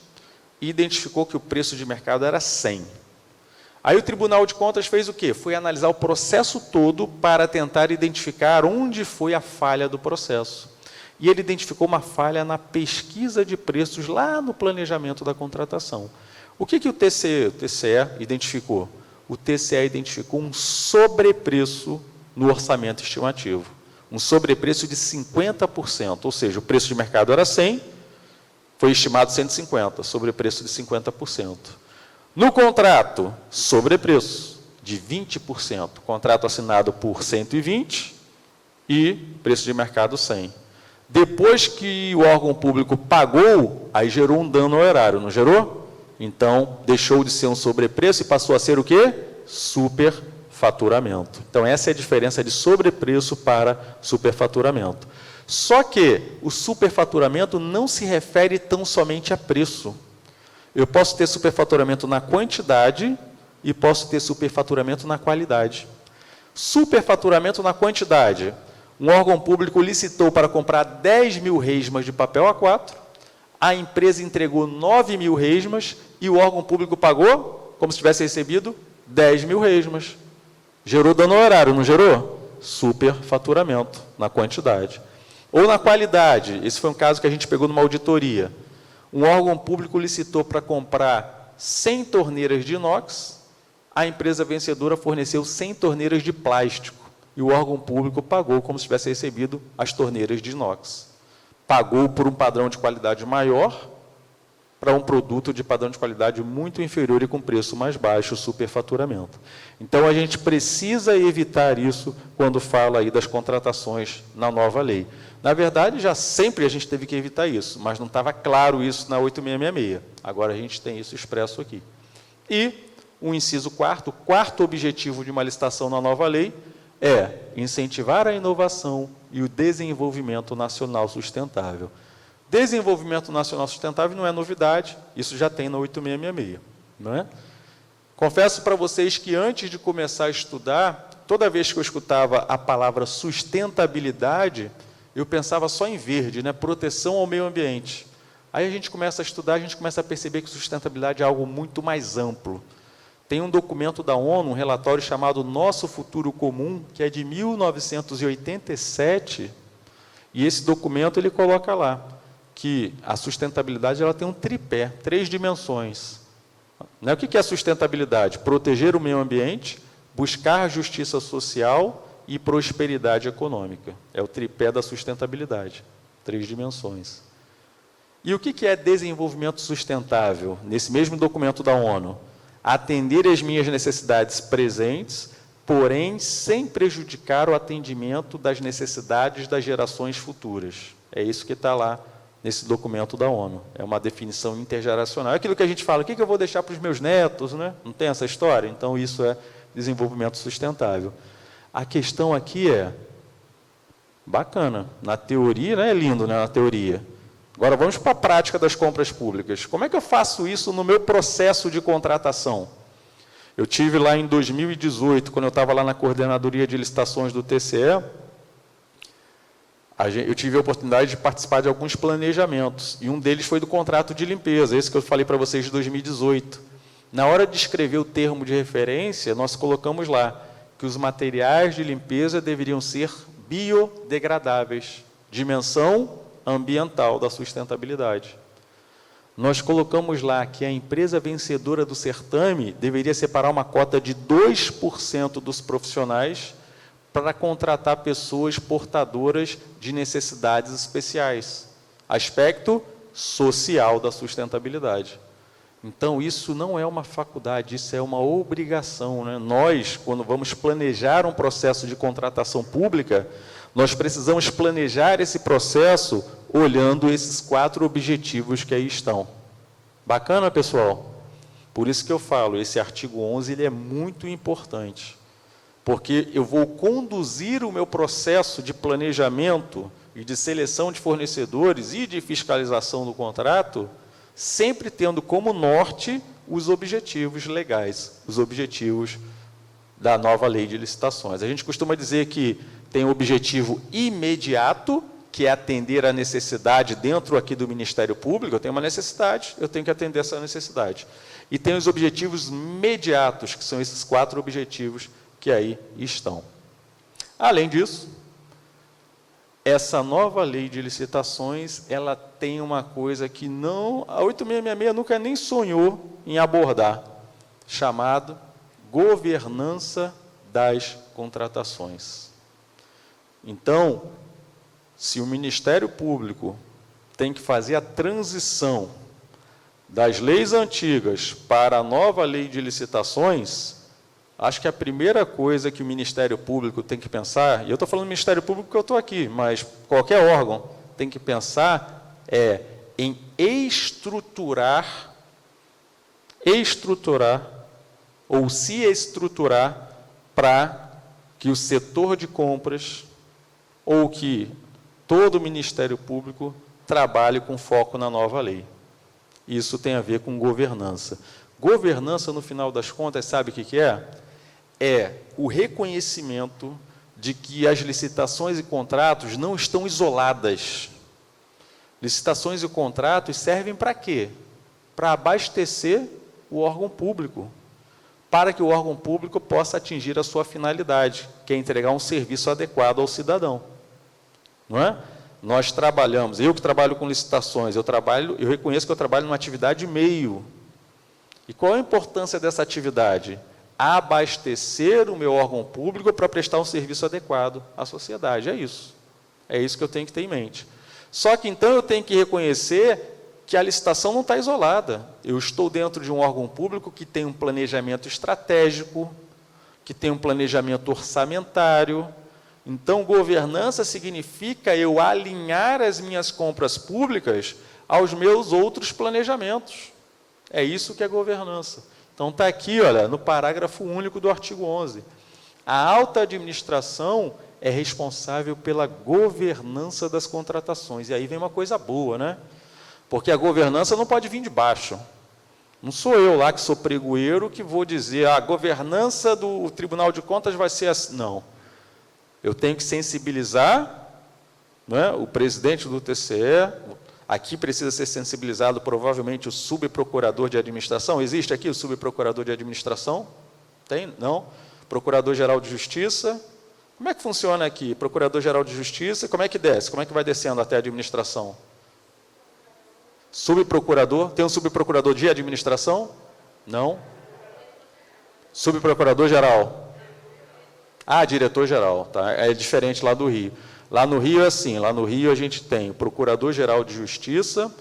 A: e identificou que o preço de mercado era 100. Aí o Tribunal de Contas fez o quê? Foi analisar o processo todo para tentar identificar onde foi a falha do processo. E ele identificou uma falha na pesquisa de preços lá no planejamento da contratação. O que o TCE identificou? O TCE identificou um sobrepreço no orçamento estimativo. Um sobrepreço de 50%, ou seja, o preço de mercado era 100, Foi estimado 150, sobrepreço de 50%. No contrato, sobrepreço de 20%. Contrato assinado por 120 e preço de mercado 100. Depois que o órgão público pagou, aí gerou um dano ao erário, não gerou? Então, deixou de ser um sobrepreço e passou a ser o quê? Superfaturamento. Então, essa é a diferença de sobrepreço para superfaturamento. Só que o superfaturamento não se refere tão somente a preço. Eu posso ter superfaturamento na quantidade e posso ter superfaturamento na qualidade. Superfaturamento na quantidade. Um órgão público licitou para comprar 10 mil resmas de papel A4, a empresa entregou 9 mil resmas e o órgão público pagou, como se tivesse recebido, 10 mil resmas. Gerou dano ao erário, não gerou? Superfaturamento na quantidade. Ou na qualidade, esse foi um caso que a gente pegou numa auditoria. Um órgão público licitou para comprar 100 torneiras de inox, a empresa vencedora forneceu 100 torneiras de plástico. E o órgão público pagou como se tivesse recebido as torneiras de inox. Pagou por um padrão de qualidade maior para um produto de padrão de qualidade muito inferior e com preço mais baixo, superfaturamento. Então, a gente precisa evitar isso quando fala aí das contratações na nova lei. Na verdade, já sempre a gente teve que evitar isso, mas não estava claro isso na 8666. Agora a gente tem isso expresso aqui. E o inciso quarto, o quarto objetivo de uma licitação na nova lei é incentivar a inovação e o desenvolvimento nacional sustentável. Desenvolvimento nacional sustentável não é novidade, isso já tem na 8666. Não é? Confesso para vocês que antes de começar a estudar, toda vez que eu escutava a palavra sustentabilidade, eu pensava só em verde, né? Proteção ao meio ambiente. Aí a gente começa a estudar, a gente começa a perceber que sustentabilidade é algo muito mais amplo. Tem um documento da ONU, um relatório chamado Nosso Futuro Comum, que é de 1987, e esse documento ele coloca lá que a sustentabilidade ela tem um tripé, 3 dimensões. Né? O que é sustentabilidade? Proteger o meio ambiente, buscar justiça social e prosperidade econômica. É o tripé da sustentabilidade, 3 dimensões. E o que é desenvolvimento sustentável? Nesse mesmo documento da ONU, atender às minhas necessidades presentes, porém sem prejudicar o atendimento das necessidades das gerações futuras. É isso que está lá nesse documento da ONU. É uma definição intergeracional. É aquilo que a gente fala, o que eu vou deixar para os meus netos, né? Não tem essa história? Então, isso é desenvolvimento sustentável. A questão aqui é, bacana, na teoria, né? É lindo, né? Na teoria. Agora, vamos para a prática das compras públicas. Como é que eu faço isso no meu processo de contratação? Eu tive lá em 2018, quando eu estava lá na coordenadoria de licitações do TCE, eu tive a oportunidade de participar de alguns planejamentos, e um deles foi do contrato de limpeza, esse que eu falei para vocês de 2018. Na hora de escrever o termo de referência, nós colocamos lá que os materiais de limpeza deveriam ser biodegradáveis, dimensão ambiental da sustentabilidade. Nós colocamos lá que a empresa vencedora do certame deveria separar uma cota de 2% dos profissionais para contratar pessoas portadoras de necessidades especiais. Aspecto social da sustentabilidade. Então, isso não é uma faculdade, isso é uma obrigação, né? Nós, quando vamos planejar um processo de contratação pública, nós precisamos planejar esse processo olhando esses 4 objetivos que aí estão. Bacana, pessoal? Por isso que eu falo, esse artigo 11 ele é muito importante, porque eu vou conduzir o meu processo de planejamento e de seleção de fornecedores e de fiscalização do contrato, sempre tendo como norte os objetivos legais, os objetivos da nova lei de licitações. A gente costuma dizer que tem o objetivo imediato, que é atender a necessidade dentro aqui do Ministério Público. Eu tenho uma necessidade, eu tenho que atender essa necessidade. E tem os objetivos imediatos, que são esses 4 objetivos que aí estão. Além disso, essa nova lei de licitações, ela tem uma coisa que não, a 8666 nunca nem sonhou em abordar, chamado governança das contratações. Então, se o Ministério Público tem que fazer a transição das leis antigas para a nova lei de licitações, acho que a primeira coisa que o Ministério Público tem que pensar, e eu estou falando do Ministério Público porque eu estou aqui, mas qualquer órgão tem que pensar em estruturar ou se estruturar para que o setor de compras ou que todo o Ministério Público trabalhe com foco na nova lei. Isso tem a ver com governança. Governança, no final das contas, sabe o que é? É o reconhecimento de que as licitações e contratos não estão isoladas. Licitações e contratos servem para quê? Para abastecer o órgão público, para que o órgão público possa atingir a sua finalidade, que é entregar um serviço adequado ao cidadão. Não é? Nós trabalhamos, eu que trabalho com licitações, eu reconheço que eu trabalho numa atividade meio. E qual a importância dessa atividade? Abastecer o meu órgão público para prestar um serviço adequado à sociedade. É isso. É isso que eu tenho que ter em mente. Só que então eu tenho que reconhecer que a licitação não está isolada. Eu estou dentro de um órgão público que tem um planejamento estratégico, que tem um planejamento orçamentário. Então, governança significa eu alinhar as minhas compras públicas aos meus outros planejamentos. É isso que é governança. Então, está aqui, olha, no parágrafo único do artigo 11. A alta administração é responsável pela governança das contratações. E aí vem uma coisa boa, né? Porque a governança não pode vir de baixo. Não sou eu lá que sou pregoeiro que vou dizer a governança do Tribunal de Contas vai ser assim. Não. Eu tenho que sensibilizar, né, o presidente do TCE, aqui precisa ser sensibilizado provavelmente o subprocurador de administração. Existe aqui o subprocurador de administração? Tem? Não? Procurador-geral de Justiça. Como é que funciona aqui? Procurador-geral de Justiça, como é que desce? Como é que vai descendo até a administração? Subprocurador, tem um subprocurador de administração? Não. Subprocurador-geral? Ah, diretor-geral, tá? É diferente lá do Rio. Lá no Rio é assim, lá no Rio a gente tem o Procurador-Geral de Justiça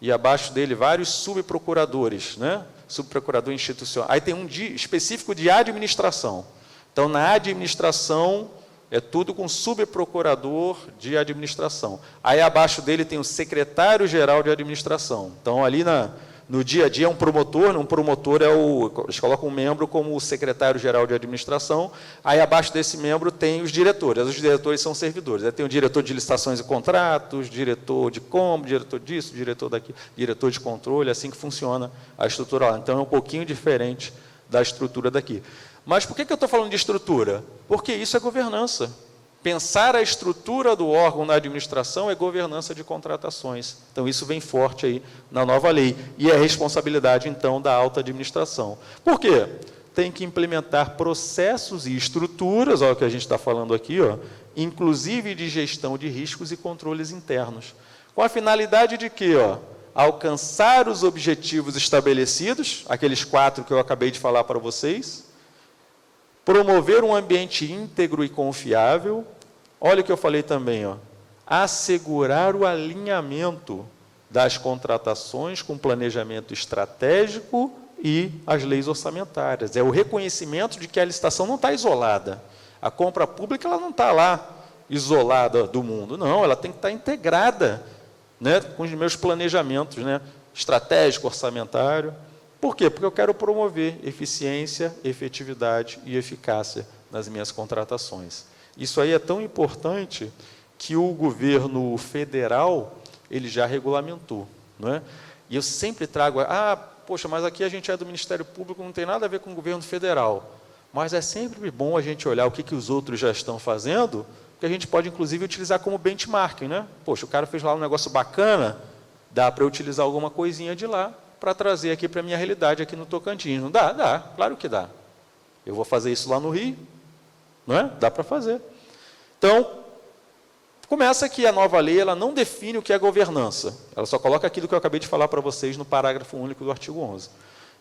A: e abaixo dele vários subprocuradores, né? Subprocurador institucional. Aí tem um específico de administração. Então, na administração, é tudo com subprocurador de administração. Aí abaixo dele tem o secretário-geral de administração. Então, ali no dia a dia é um promotor eles colocam um membro como o secretário-geral de administração, aí abaixo desse membro tem os diretores são servidores, aí tem o diretor de licitações e contratos, diretor de compra, diretor disso, diretor daquilo, diretor de controle, assim que funciona a estrutura lá. Então é um pouquinho diferente da estrutura daqui. Mas por que eu estou falando de estrutura? Porque isso é governança. Pensar a estrutura do órgão na administração é governança de contratações. Então, isso vem forte aí na nova lei. E é responsabilidade, então, da alta administração. Por quê? Tem que implementar processos e estruturas, olha o que a gente está falando aqui, ó, inclusive de gestão de riscos e controles internos. Com a finalidade de quê? Ó? Alcançar os objetivos estabelecidos, aqueles 4 que eu acabei de falar para vocês, promover um ambiente íntegro e confiável. Olha o que eu falei também, ó. Assegurar o alinhamento das contratações com planejamento estratégico e as leis orçamentárias. É o reconhecimento de que a licitação não está isolada. A compra pública ela não está lá isolada do mundo. Não, ela tem que estar integrada, né, com os meus planejamentos, né, estratégico, orçamentário. Por quê? Porque eu quero promover eficiência, efetividade e eficácia nas minhas contratações. Isso aí é tão importante que o governo federal ele já regulamentou. Não é? E eu sempre trago, poxa, mas aqui a gente é do Ministério Público, não tem nada a ver com o governo federal. Mas é sempre bom a gente olhar o que os outros já estão fazendo, que a gente pode, inclusive, utilizar como benchmarking. Né? Poxa, o cara fez lá um negócio bacana, dá para utilizar alguma coisinha de lá, para trazer aqui para a minha realidade aqui no Tocantins. Não dá? Dá, claro que dá. Eu vou fazer isso lá no Rio, não é? Dá para fazer. Então, começa que a nova lei ela não define o que é governança. Ela só coloca aquilo que eu acabei de falar para vocês no parágrafo único do artigo 11.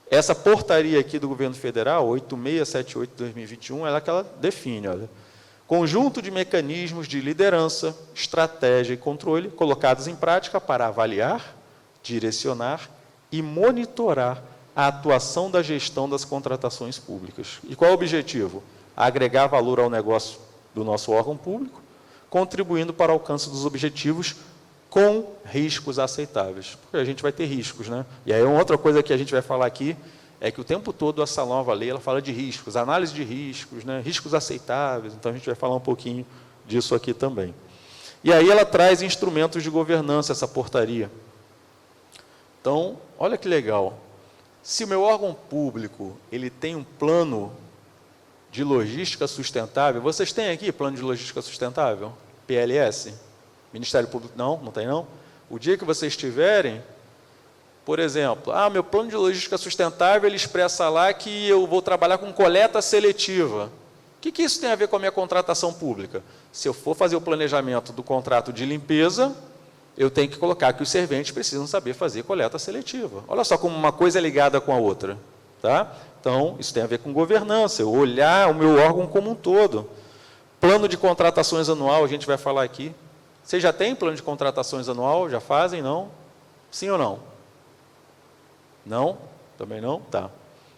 A: Essa portaria aqui do governo federal, 8678/2021, ela é que ela define. Olha, Conjunto de mecanismos de liderança, estratégia e controle colocados em prática para avaliar, direcionar e monitorar a atuação da gestão das contratações públicas. E qual é o objetivo? Agregar valor ao negócio do nosso órgão público, contribuindo para o alcance dos objetivos com riscos aceitáveis. Porque a gente vai ter riscos, né? E aí, uma outra coisa que a gente vai falar aqui é que o tempo todo essa nova lei ela fala de riscos, análise de riscos, né? Riscos aceitáveis. Então, a gente vai falar um pouquinho disso aqui também. E aí ela traz instrumentos de governança, essa portaria. Então, olha que legal. Se o meu órgão público ele tem um plano de logística sustentável, vocês têm aqui plano de logística sustentável? PLS? Ministério Público? Não tem não? O dia que vocês tiverem, por exemplo, meu plano de logística sustentável, ele expressa lá que eu vou trabalhar com coleta seletiva. O que isso tem a ver com a minha contratação pública? Se eu for fazer o planejamento do contrato de limpeza, eu tenho que colocar que os serventes precisam saber fazer coleta seletiva. Olha só como uma coisa é ligada com a outra. Tá? Então, isso tem a ver com governança, eu olhar o meu órgão como um todo. Plano de contratações anual, a gente vai falar aqui. Vocês já têm plano de contratações anual? Já fazem? Não? Sim ou não? Não? Também não? Tá.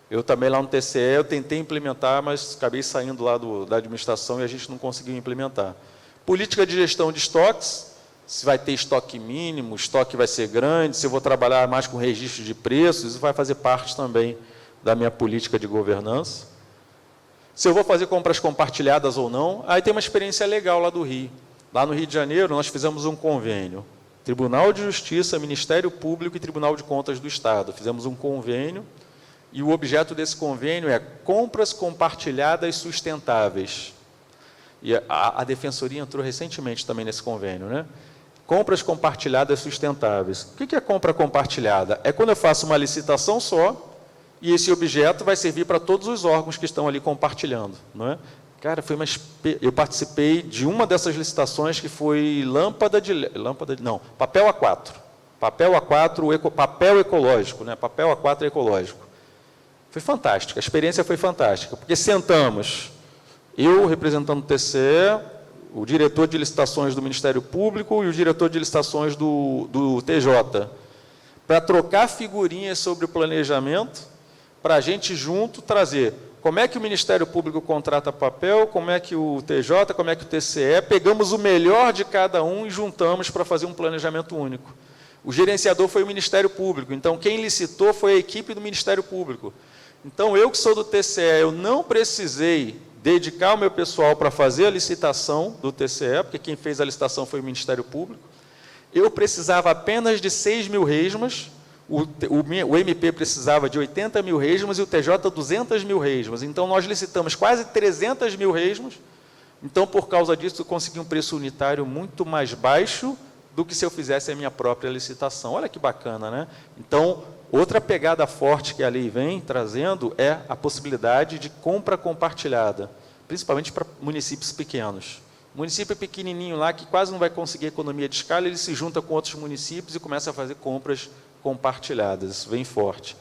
A: Eu também lá no TCE, eu tentei implementar, mas acabei saindo lá da administração e a gente não conseguiu implementar. Política de gestão de estoques, se vai ter estoque mínimo, o estoque vai ser grande, se eu vou trabalhar mais com registro de preços, isso vai fazer parte também da minha política de governança. Se eu vou fazer compras compartilhadas ou não, aí tem uma experiência legal lá do Rio. Lá no Rio de Janeiro, nós fizemos um convênio. Tribunal de Justiça, Ministério Público e Tribunal de Contas do Estado. Fizemos um convênio e o objeto desse convênio é compras compartilhadas sustentáveis. E a Defensoria entrou recentemente também nesse convênio, né? Compras compartilhadas sustentáveis. O que é compra compartilhada? É quando eu faço uma licitação só e esse objeto vai servir para todos os órgãos que estão ali compartilhando, não é? Cara, eu participei de uma dessas licitações que foi papel A4. Papel A4, papel ecológico, né? Papel A4 ecológico. Foi fantástico, a experiência foi fantástica, porque sentamos, eu representando o TCE, o diretor de licitações do Ministério Público e o diretor de licitações do TJ, para trocar figurinhas sobre o planejamento, para a gente junto trazer como é que o Ministério Público contrata papel, como é que o TJ, como é que o TCE, pegamos o melhor de cada um e juntamos para fazer um planejamento único. O gerenciador foi o Ministério Público, então quem licitou foi a equipe do Ministério Público. Então, eu que sou do TCE, eu não precisei dedicar o meu pessoal para fazer a licitação do TCE, porque quem fez a licitação foi o Ministério Público. Eu precisava apenas de 6 mil resmas, o MP precisava de 80 mil resmas e o TJ 200 mil resmas. Então, nós licitamos quase 300 mil resmas. Então, por causa disso, eu consegui um preço unitário muito mais baixo do que se eu fizesse a minha própria licitação. Olha que bacana, né? Então, outra pegada forte que a lei vem trazendo é a possibilidade de compra compartilhada, principalmente para municípios pequenos. Município pequenininho lá, que quase não vai conseguir economia de escala, ele se junta com outros municípios e começa a fazer compras compartilhadas. Isso vem forte.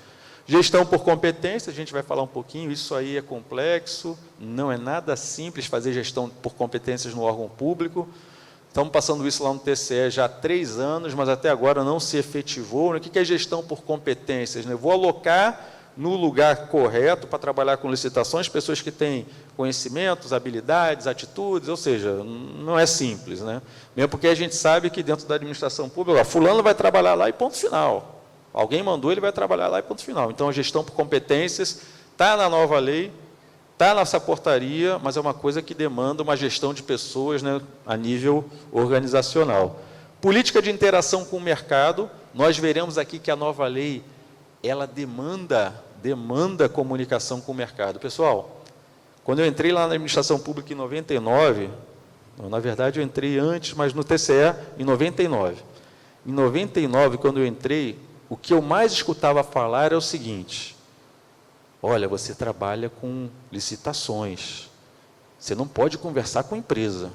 A: Gestão por competência, a gente vai falar um pouquinho, isso aí é complexo, não é nada simples fazer gestão por competências no órgão público. Estamos passando isso lá no TCE já há 3 anos, mas até agora não se efetivou. O que é gestão por competências? Eu vou alocar no lugar correto para trabalhar com licitações pessoas que têm conhecimentos, habilidades, atitudes, ou seja, não é simples, né? Mesmo porque a gente sabe que dentro da administração pública, fulano vai trabalhar lá e ponto final. Alguém mandou, ele vai trabalhar lá e ponto final. Então, a gestão por competências está na nova lei, está nessa portaria, mas é uma coisa que demanda uma gestão de pessoas, né, a nível organizacional. Política de interação com o mercado, nós veremos aqui que a nova lei, ela demanda comunicação com o mercado. Pessoal, quando eu entrei lá na administração pública em 99, na verdade eu entrei antes, mas no TCE em 99. Em 99, quando eu entrei, o que eu mais escutava falar era o seguinte: olha, você trabalha com licitações, você não pode conversar com a empresa.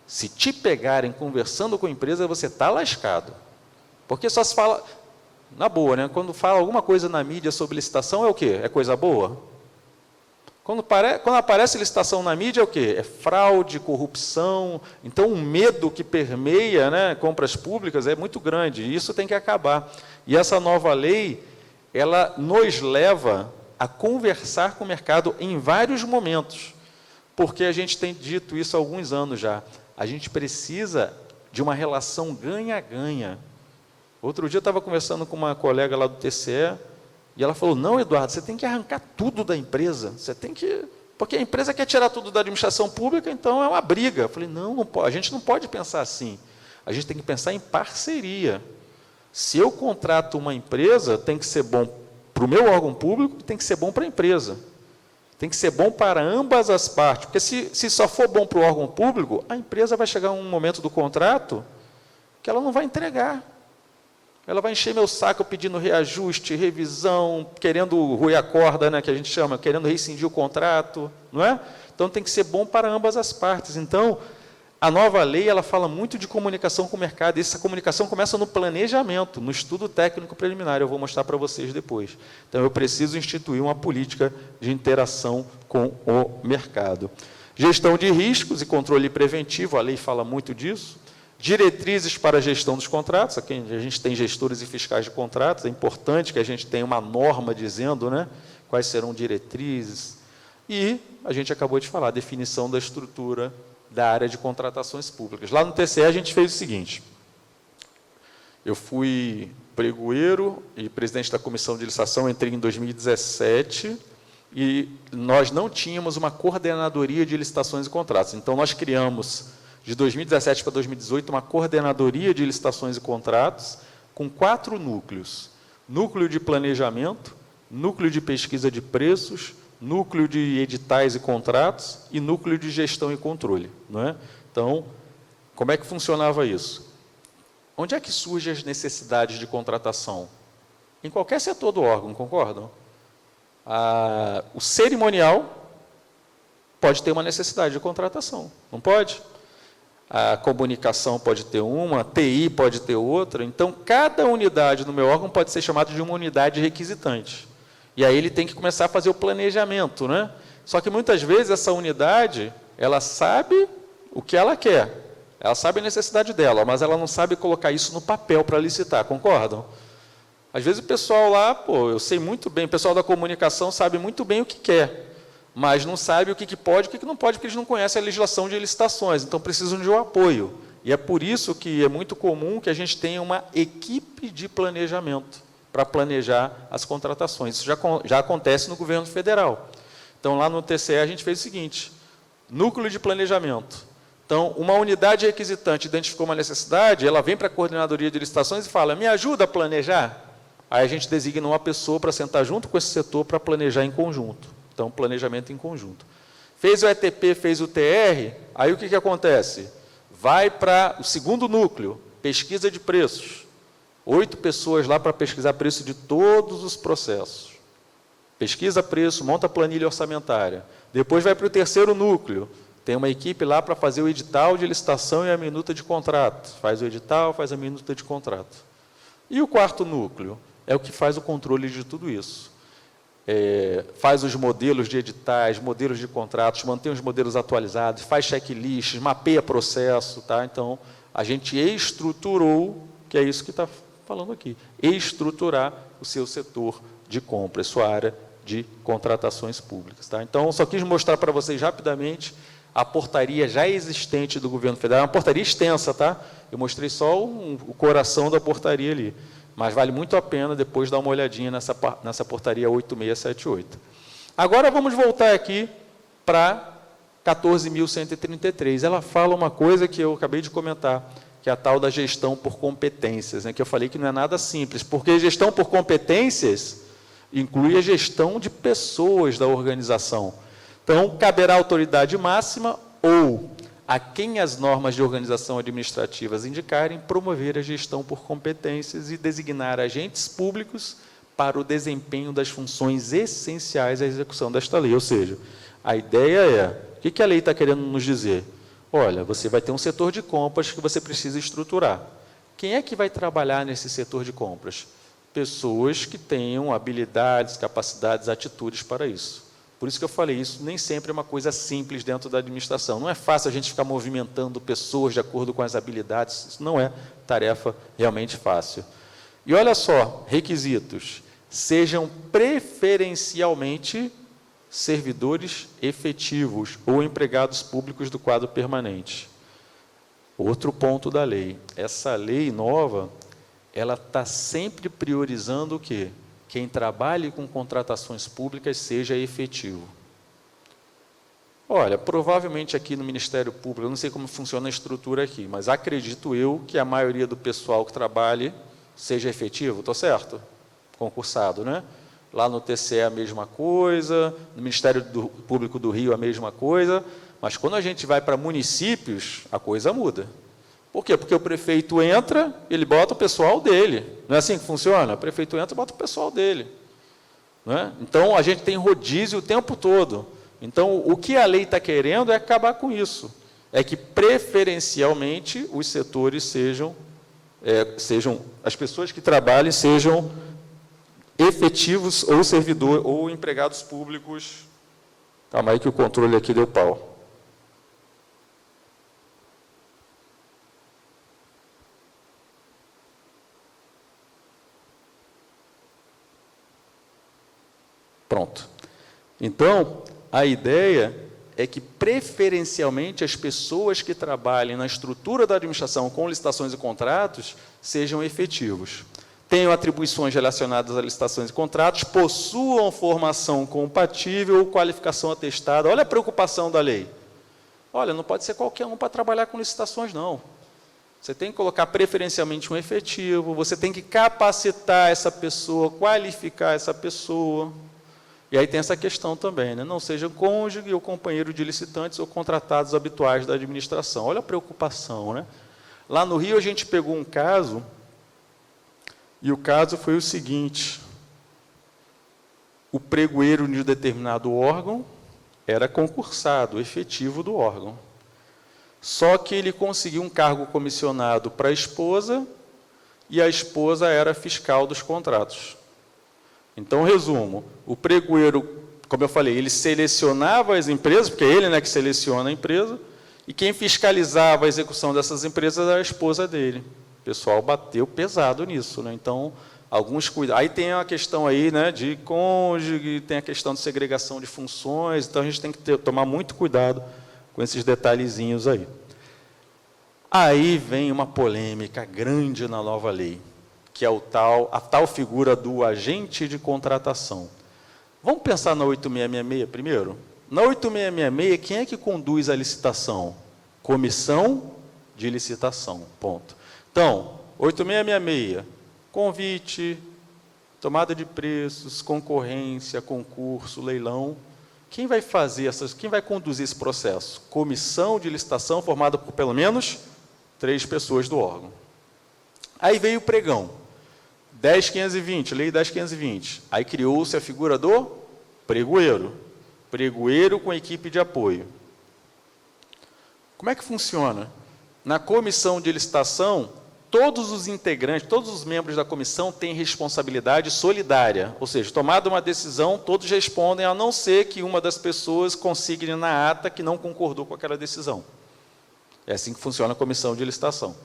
A: Se te pegarem conversando com a empresa, você está lascado. Porque só se fala, na boa, né? Quando fala alguma coisa na mídia sobre licitação, é o quê? É coisa boa? Quando aparece licitação na mídia, é o quê? É fraude, corrupção. Então, o medo que permeia, né, compras públicas é muito grande, e isso tem que acabar. E essa nova lei, ela nos leva a conversar com o mercado em vários momentos, porque a gente tem dito isso há alguns anos já. A gente precisa de uma relação ganha-ganha. Outro dia eu estava conversando com uma colega lá do TCE, e ela falou, não, Eduardo, você tem que arrancar tudo da empresa, você tem que... Porque a empresa quer tirar tudo da administração pública, então é uma briga. Eu falei, não, a gente não pode pensar assim. A gente tem que pensar em parceria. Se eu contrato uma empresa, tem que ser bom para o meu órgão público e tem que ser bom para a empresa. Tem que ser bom para ambas as partes. Porque se só for bom para o órgão público, a empresa vai chegar um momento do contrato que ela não vai entregar. Ela vai encher meu saco pedindo reajuste, revisão, querendo roer a corda, né, que a gente chama, querendo rescindir o contrato, não é? Então, tem que ser bom para ambas as partes. Então, a nova lei, ela fala muito de comunicação com o mercado, e essa comunicação começa no planejamento, no estudo técnico preliminar, eu vou mostrar para vocês depois. Então, eu preciso instituir uma política de interação com o mercado. Gestão de riscos e controle preventivo, a lei fala muito disso. Diretrizes para a gestão dos contratos, aqui a gente tem gestores e fiscais de contratos, é importante que a gente tenha uma norma dizendo, né, quais serão diretrizes. E a gente acabou de falar, a definição da estrutura da área de contratações públicas. Lá no TCE a gente fez o seguinte, eu fui pregoeiro e presidente da comissão de licitação, entrei em 2017, e nós não tínhamos uma coordenadoria de licitações e contratos, então nós criamos, de 2017 para 2018, uma coordenadoria de licitações e contratos com 4 núcleos. Núcleo de planejamento, núcleo de pesquisa de preços, núcleo de editais e contratos e núcleo de gestão e controle. Não é? Então, como é que funcionava isso? Onde é que surgem as necessidades de contratação? Em qualquer setor do órgão, concordam? O cerimonial pode ter uma necessidade de contratação, não pode? A comunicação pode ter uma, a TI pode ter outra. Então, cada unidade no meu órgão pode ser chamada de uma unidade requisitante. E aí ele tem que começar a fazer o planejamento, né? Só que, muitas vezes, essa unidade, ela sabe o que ela quer. Ela sabe a necessidade dela, mas ela não sabe colocar isso no papel para licitar, concordam? Às vezes, o pessoal lá, eu sei muito bem, o pessoal da comunicação sabe muito bem o que quer, mas não sabe o que pode e o que não pode, porque eles não conhecem a legislação de licitações, então precisam de um apoio. E é por isso que é muito comum que a gente tenha uma equipe de planejamento para planejar as contratações. Isso já acontece no governo federal. Então, lá no TCE, a gente fez o seguinte, núcleo de planejamento. Então, uma unidade requisitante identificou uma necessidade, ela vem para a coordenadoria de licitações e fala, me ajuda a planejar? Aí a gente designa uma pessoa para sentar junto com esse setor para planejar em conjunto. Então, planejamento em conjunto. Fez o ETP, fez o TR, aí o que acontece? Vai para o segundo núcleo, pesquisa de preços. 8 pessoas lá para pesquisar preço de todos os processos. Pesquisa preço, monta a planilha orçamentária. Depois vai para o terceiro núcleo. Tem uma equipe lá para fazer o edital de licitação e a minuta de contrato. Faz o edital, faz a minuta de contrato. E o quarto núcleo é o que faz o controle de tudo isso. Faz os modelos de editais, modelos de contratos, mantém os modelos atualizados, faz checklists, mapeia processo. Tá? Então, a gente estruturou, que é isso que está falando aqui, estruturar o seu setor de compra, sua área de contratações públicas. Tá? Então, só quis mostrar para vocês rapidamente a portaria já existente do governo federal, é uma portaria extensa, tá? Eu mostrei só o coração da portaria ali. Mas vale muito a pena depois dar uma olhadinha nessa portaria 8678. Agora vamos voltar aqui para 14.133. Ela fala uma coisa que eu acabei de comentar, que é a tal da gestão por competências, né, que eu falei que não é nada simples, porque gestão por competências inclui a gestão de pessoas da organização. Então, caberá à autoridade máxima ou a quem as normas de organização administrativas indicarem, promover a gestão por competências e designar agentes públicos para o desempenho das funções essenciais à execução desta lei. Ou seja, a ideia é, o que a lei está querendo nos dizer? Olha, você vai ter um setor de compras que você precisa estruturar. Quem é que vai trabalhar nesse setor de compras? Pessoas que tenham habilidades, capacidades, atitudes para isso. Por isso que eu falei, isso nem sempre é uma coisa simples dentro da administração. Não é fácil a gente ficar movimentando pessoas de acordo com as habilidades, isso não é tarefa realmente fácil. E olha só, requisitos. Sejam preferencialmente servidores efetivos ou empregados públicos do quadro permanente. Outro ponto da lei. Essa lei nova, ela está sempre priorizando o quê? Quem trabalhe com contratações públicas seja efetivo. Olha, provavelmente aqui no Ministério Público, eu não sei como funciona a estrutura aqui, mas acredito eu que a maioria do pessoal que trabalhe seja efetivo, estou certo? Concursado, né? Lá no TCE a mesma coisa, no Ministério Público do Rio a mesma coisa, mas quando a gente vai para municípios, a coisa muda. Por quê? Porque o prefeito entra, ele bota o pessoal dele. Não é assim que funciona? O prefeito entra e bota o pessoal dele. Não é? Então, a gente tem rodízio o tempo todo. Então, o que a lei está querendo é acabar com isso. É que, preferencialmente, os setores sejam as pessoas que trabalhem sejam efetivos ou servidores ou empregados públicos. Calma aí que o controle aqui deu pau. Pronto. Então, a ideia é que, preferencialmente, as pessoas que trabalhem na estrutura da administração com licitações e contratos sejam efetivos. Tenham atribuições relacionadas a licitações e contratos, possuam formação compatível ou qualificação atestada. Olha a preocupação da lei. Olha, não pode ser qualquer um para trabalhar com licitações, não. Você tem que colocar preferencialmente um efetivo, você tem que capacitar essa pessoa, qualificar essa pessoa. E aí tem essa questão também, né? Não sejam cônjuge ou companheiro de licitantes ou contratados habituais da administração. Olha a preocupação, né? Lá no Rio a gente pegou um caso, e o caso foi o seguinte: o pregoeiro de um determinado órgão era concursado, efetivo do órgão. Só que ele conseguiu um cargo comissionado para a esposa, e a esposa era fiscal dos contratos. Então, resumo, o pregoeiro, como eu falei, ele selecionava as empresas, porque é ele, né, que seleciona a empresa, e quem fiscalizava a execução dessas empresas era a esposa dele. O pessoal bateu pesado nisso, né? Então, alguns cuidados. Aí tem a questão aí, né, de cônjuge, tem a questão de segregação de funções, então a gente tem que tomar muito cuidado com esses detalhezinhos aí. Aí vem uma polêmica grande na nova lei, que é a tal figura do agente de contratação. Vamos pensar na 8666 primeiro? Na 8666, quem é que conduz a licitação? Comissão de licitação, ponto. Então, 8666, convite, tomada de preços, concorrência, concurso, leilão. Quem vai quem vai conduzir esse processo? Comissão de licitação formada por pelo menos 3 pessoas do órgão. Aí veio o pregão. 10.520, lei 10.520. Aí criou-se a figura do pregoeiro. Pregoeiro com equipe de apoio. Como é que funciona? Na comissão de licitação, todos os integrantes, todos os membros da comissão têm responsabilidade solidária. Ou seja, tomada uma decisão, todos respondem, a não ser que uma das pessoas consigne na ata que não concordou com aquela decisão. É assim que funciona a comissão de licitação.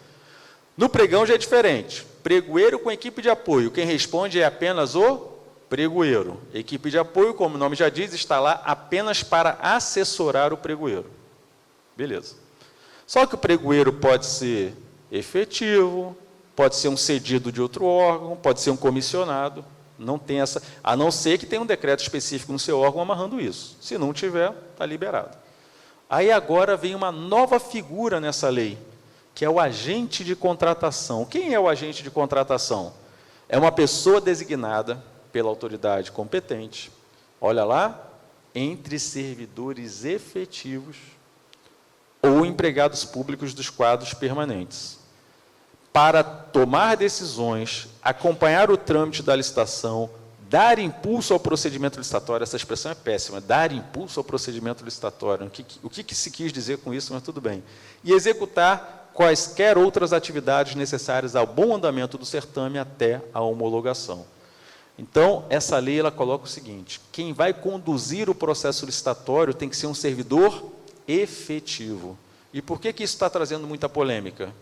A: No pregão já é diferente. Pregoeiro com equipe de apoio. Quem responde é apenas o pregoeiro. Equipe de apoio, como o nome já diz, está lá apenas para assessorar o pregoeiro. Beleza. Só que o pregoeiro pode ser efetivo, pode ser um cedido de outro órgão, pode ser um comissionado. Não tem essa, a não ser que tenha um decreto específico no seu órgão amarrando isso. Se não tiver, está liberado. Aí agora vem uma nova figura nessa lei, que é o agente de contratação. Quem é o agente de contratação? É uma pessoa designada pela autoridade competente, olha lá, entre servidores efetivos ou empregados públicos dos quadros permanentes, para tomar decisões, acompanhar o trâmite da licitação, dar impulso ao procedimento licitatório. Essa expressão é péssima, dar impulso ao procedimento licitatório. O que se quis dizer com isso, mas tudo bem. E executar quaisquer outras atividades necessárias ao bom andamento do certame até a homologação. Então, essa lei ela coloca o seguinte: quem vai conduzir o processo licitatório tem que ser um servidor efetivo. E por que isso está trazendo muita polêmica?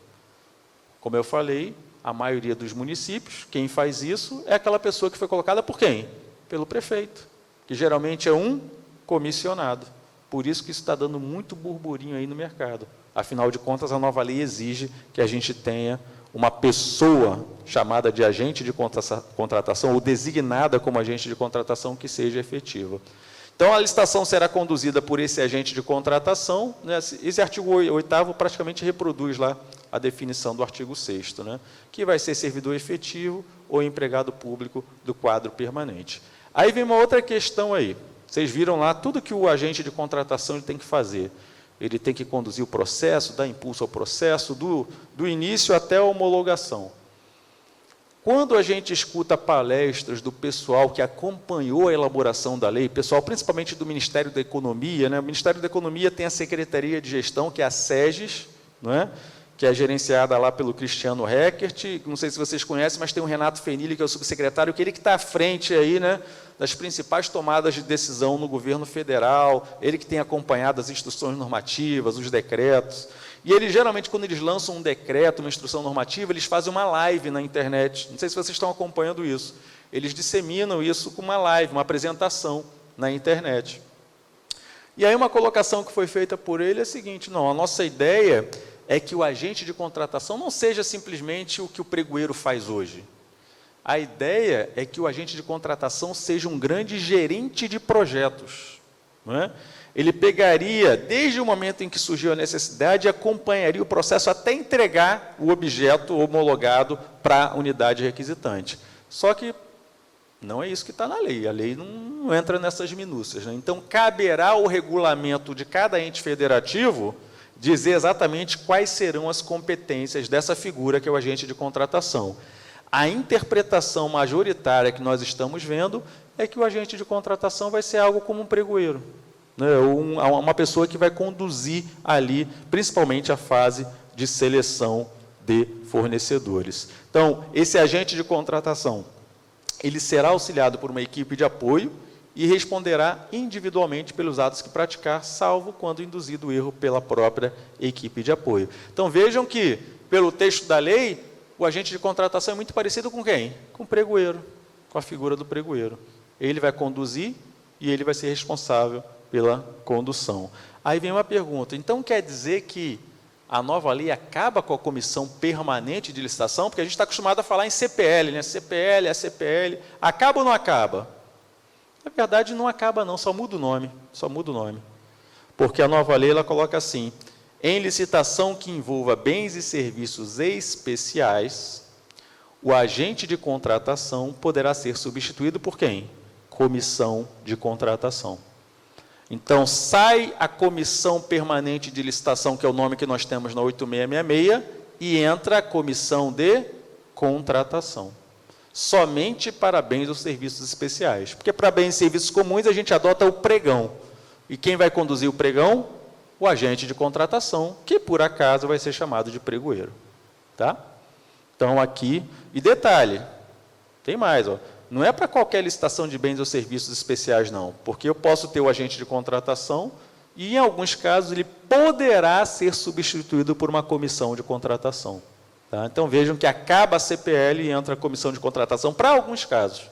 A: Como eu falei, a maioria dos municípios, quem faz isso é aquela pessoa que foi colocada por quem? Pelo prefeito, que geralmente é um comissionado. Por isso que isso está dando muito burburinho aí no mercado. Afinal de contas, a nova lei exige que a gente tenha uma pessoa chamada de agente de contratação ou designada como agente de contratação que seja efetiva. Então, a licitação será conduzida por esse agente de contratação, né? Esse artigo 8º praticamente reproduz lá a definição do artigo 6º, né? Que vai ser servidor efetivo ou empregado público do quadro permanente. Aí vem uma outra questão aí. Vocês viram lá tudo que o agente de contratação ele tem que fazer. Ele tem que conduzir o processo, dar impulso ao processo, do início até a homologação. Quando a gente escuta palestras do pessoal que acompanhou a elaboração da lei, pessoal principalmente do Ministério da Economia, né? O Ministério da Economia tem a Secretaria de Gestão, que é a SEGES, não é? Que é gerenciada lá pelo Cristiano Reckert, não sei se vocês conhecem, mas tem o Renato Fenili, que é o subsecretário, que ele que está à frente aí, né, das principais tomadas de decisão no governo federal, ele que tem acompanhado as instruções normativas, os decretos. E eles, geralmente, quando eles lançam um decreto, uma instrução normativa, eles fazem uma live na internet. Não sei se vocês estão acompanhando isso. Eles disseminam isso com uma live, uma apresentação na internet. E aí uma colocação que foi feita por ele é a seguinte: não, a nossa ideia é que o agente de contratação não seja simplesmente o que o pregoeiro faz hoje. A ideia é que o agente de contratação seja um grande gerente de projetos, não é? Ele pegaria, desde o momento em que surgiu a necessidade, e acompanharia o processo até entregar o objeto homologado para a unidade requisitante. Só que não é isso que está na lei, a lei não entra nessas minúcias, né? Então, caberá ao regulamento de cada ente federativo dizer exatamente quais serão as competências dessa figura que é o agente de contratação. A interpretação majoritária que nós estamos vendo é que o agente de contratação vai ser algo como um pregoeiro, né? Uma pessoa que vai conduzir ali, principalmente a fase de seleção de fornecedores. Então, esse agente de contratação, ele será auxiliado por uma equipe de apoio e responderá individualmente pelos atos que praticar, salvo quando induzido o erro pela própria equipe de apoio. Então, vejam que, pelo texto da lei, o agente de contratação é muito parecido com quem? Com o pregoeiro, com a figura do pregoeiro. Ele vai conduzir e ele vai ser responsável pela condução. Aí vem uma pergunta: então quer dizer que a nova lei acaba com a comissão permanente de licitação? Porque a gente está acostumado a falar em CPL, né? CPL, a CPL. Acaba ou não acaba? Na verdade, não acaba não, só muda o nome. Porque a nova lei ela coloca assim: em licitação que envolva bens e serviços especiais, o agente de contratação poderá ser substituído por quem? Comissão de contratação. Então, sai a comissão permanente de licitação, que é o nome que nós temos na 8666, e entra a comissão de contratação. Somente para bens ou serviços especiais. Porque para bens e serviços comuns a gente adota o pregão. E quem vai conduzir o pregão? O agente de contratação, que por acaso vai ser chamado de pregoeiro. Tá? Então aqui, e detalhe, tem mais, ó, não é para qualquer licitação de bens ou serviços especiais não, porque eu posso ter o agente de contratação e em alguns casos ele poderá ser substituído por uma comissão de contratação. Tá? Então, vejam que acaba a CPL e entra a comissão de contratação para alguns casos.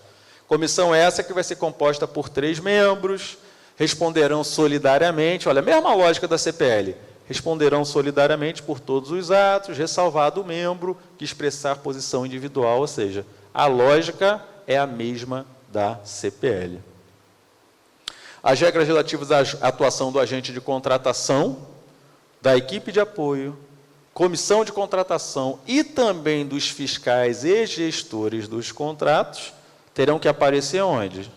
A: Comissão essa que vai ser composta por 3 membros, responderão solidariamente, olha, a mesma lógica da CPL, responderão solidariamente por todos os atos, ressalvado o membro que expressar posição individual, ou seja, a lógica é a mesma da CPL. As regras relativas à atuação do agente de contratação, da equipe de apoio, comissão de contratação e também dos fiscais e gestores dos contratos terão que aparecer onde?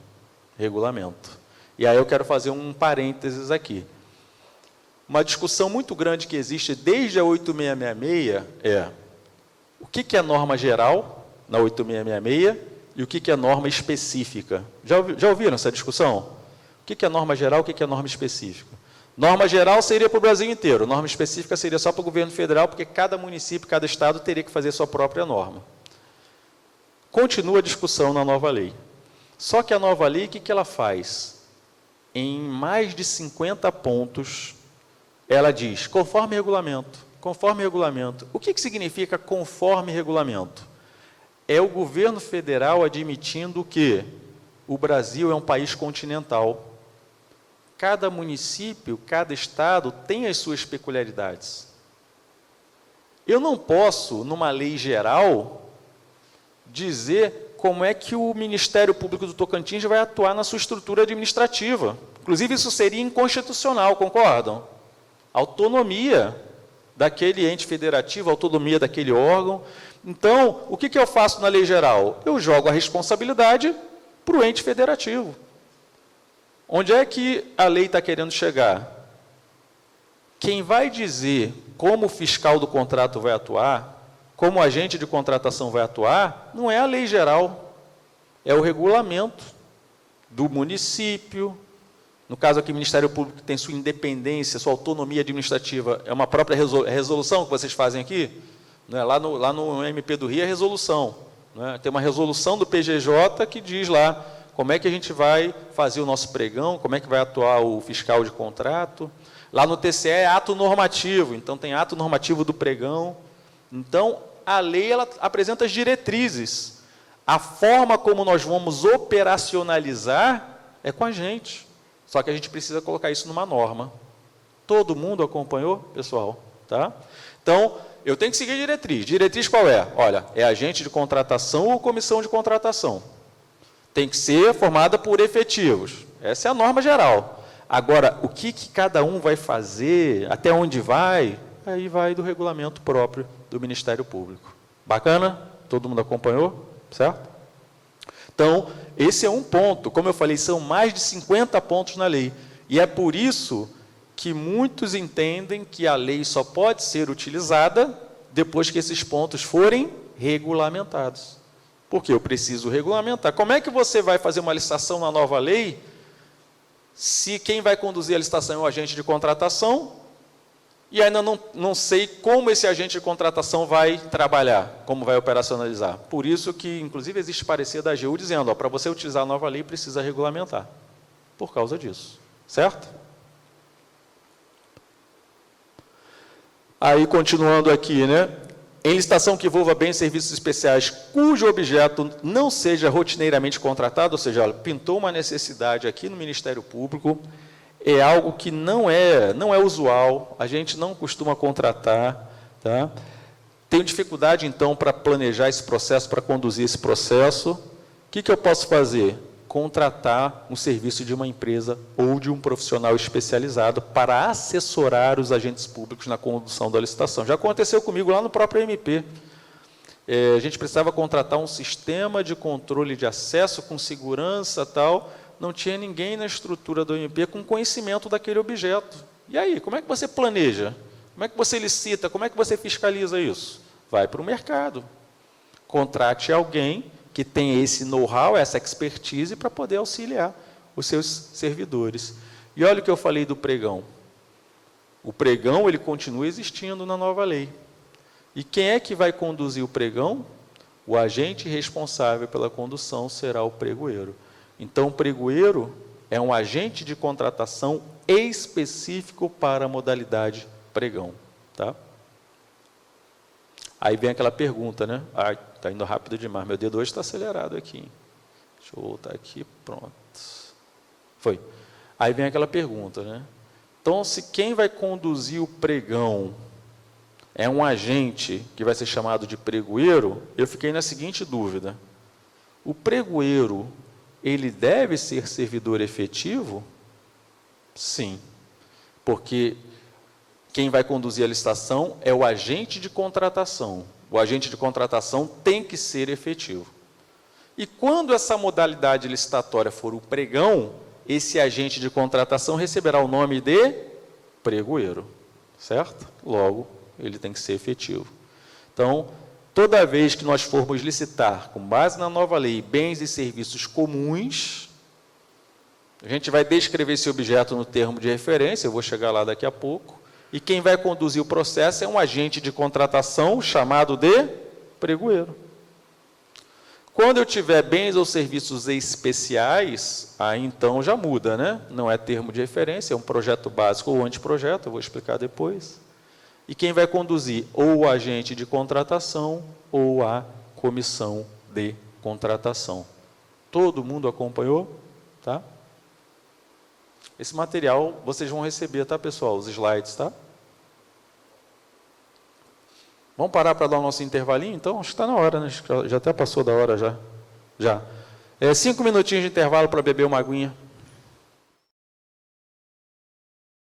A: Regulamento. E aí eu quero fazer um parênteses aqui. Uma discussão muito grande que existe desde a 8666 é o que é norma geral na 8666 e o que é norma específica. Já ouviram essa discussão? O que é norma geral e o que é norma específica? Norma geral seria para o Brasil inteiro, norma específica seria só para o governo federal, porque cada município, cada estado teria que fazer sua própria norma. Continua a discussão na nova lei. Só que a nova lei, o que ela faz? Em mais de 50 pontos, ela diz, conforme regulamento, conforme regulamento. O que significa conforme regulamento? É o governo federal admitindo que o Brasil é um país continental. Cada município, cada estado tem as suas peculiaridades. Eu não posso, numa lei geral, dizer como é que o Ministério Público do Tocantins vai atuar na sua estrutura administrativa. Inclusive, isso seria inconstitucional, concordam? Autonomia daquele ente federativo, autonomia daquele órgão. Então, o que eu faço na lei geral? Eu jogo a responsabilidade para o ente federativo. Onde é que a lei está querendo chegar? Quem vai dizer como o fiscal do contrato vai atuar, como o agente de contratação vai atuar, não é a lei geral, é o regulamento do município. No caso aqui, o Ministério Público tem sua independência, sua autonomia administrativa, é uma própria resolução que vocês fazem aqui, né? Lá no MP do Rio é resolução, né? Tem uma resolução do PGJ que diz lá como é que a gente vai fazer o nosso pregão, como é que vai atuar o fiscal de contrato. Lá no TCE é ato normativo, então tem ato normativo do pregão. Então, a lei ela apresenta as diretrizes. A forma como nós vamos operacionalizar é com a gente. Só que a gente precisa colocar isso numa norma. Todo mundo acompanhou, pessoal? Tá? Então, eu tenho que seguir a diretriz. Diretriz qual é? Olha, é agente de contratação ou comissão de contratação. Tem que ser formada por efetivos. Essa é a norma geral. Agora, o que cada um vai fazer, até onde vai, aí vai do regulamento próprio do Ministério Público. Bacana? Todo mundo acompanhou? Certo? Então, esse é um ponto. Como eu falei, são mais de 50 pontos na lei. E é por isso que muitos entendem que a lei só pode ser utilizada depois que esses pontos forem regulamentados. Porque eu preciso regulamentar. Como é que você vai fazer uma licitação na nova lei se quem vai conduzir a licitação é o agente de contratação e ainda não sei como esse agente de contratação vai trabalhar, como vai operacionalizar? Por isso que, inclusive, existe parecer da AGU dizendo, para você utilizar a nova lei, precisa regulamentar. Por causa disso. Certo? Aí, continuando aqui, né? Em licitação que envolva bens e serviços especiais cujo objeto não seja rotineiramente contratado, ou seja, pintou uma necessidade aqui no Ministério Público, é algo que não é usual, a gente não costuma contratar. Tá? Tenho dificuldade, então, para planejar esse processo, para conduzir esse processo. O que eu posso fazer? Contratar um serviço de uma empresa ou de um profissional especializado para assessorar os agentes públicos na condução da licitação. Já aconteceu comigo lá no próprio MP. A gente precisava contratar um sistema de controle de acesso com segurança tal, não tinha ninguém na estrutura do MP com conhecimento daquele objeto. E aí, como é que você planeja? Como é que você licita? Como é que você fiscaliza isso? Vai para o mercado. Contrate alguém que tem esse know-how, essa expertise, para poder auxiliar os seus servidores. E olha o que eu falei do pregão. O pregão, ele continua existindo na nova lei. E quem é que vai conduzir o pregão? O agente responsável pela condução será o pregoeiro. Então, o pregoeiro é um agente de contratação específico para a modalidade pregão. Tá? Aí vem aquela pergunta, né? Ah, está indo rápido demais, meu dedo hoje está acelerado aqui. Deixa eu voltar aqui, pronto. Foi. Aí vem aquela pergunta, né? Então, se quem vai conduzir o pregão é um agente que vai ser chamado de pregoeiro, eu fiquei na seguinte dúvida. O pregoeiro, ele deve ser servidor efetivo? Sim. Porque quem vai conduzir a licitação é o agente de contratação. O agente de contratação tem que ser efetivo. E quando essa modalidade licitatória for o pregão, esse agente de contratação receberá o nome de pregoeiro. Certo? Logo, ele tem que ser efetivo. Então, toda vez que nós formos licitar, com base na nova lei, bens e serviços comuns, a gente vai descrever esse objeto no termo de referência, eu vou chegar lá daqui a pouco, e quem vai conduzir o processo é um agente de contratação chamado de pregoeiro. Quando eu tiver bens ou serviços especiais, aí então já muda, né? Não é termo de referência, é um projeto básico ou anteprojeto, eu vou explicar depois. E quem vai conduzir? Ou o agente de contratação ou a comissão de contratação. Todo mundo acompanhou? Tá? Esse material vocês vão receber, tá, pessoal? Os slides, tá? Vamos parar para dar o nosso intervalinho? Então, acho que está na hora, né? Já até passou da hora, já. 5 minutinhos de intervalo para beber uma aguinha.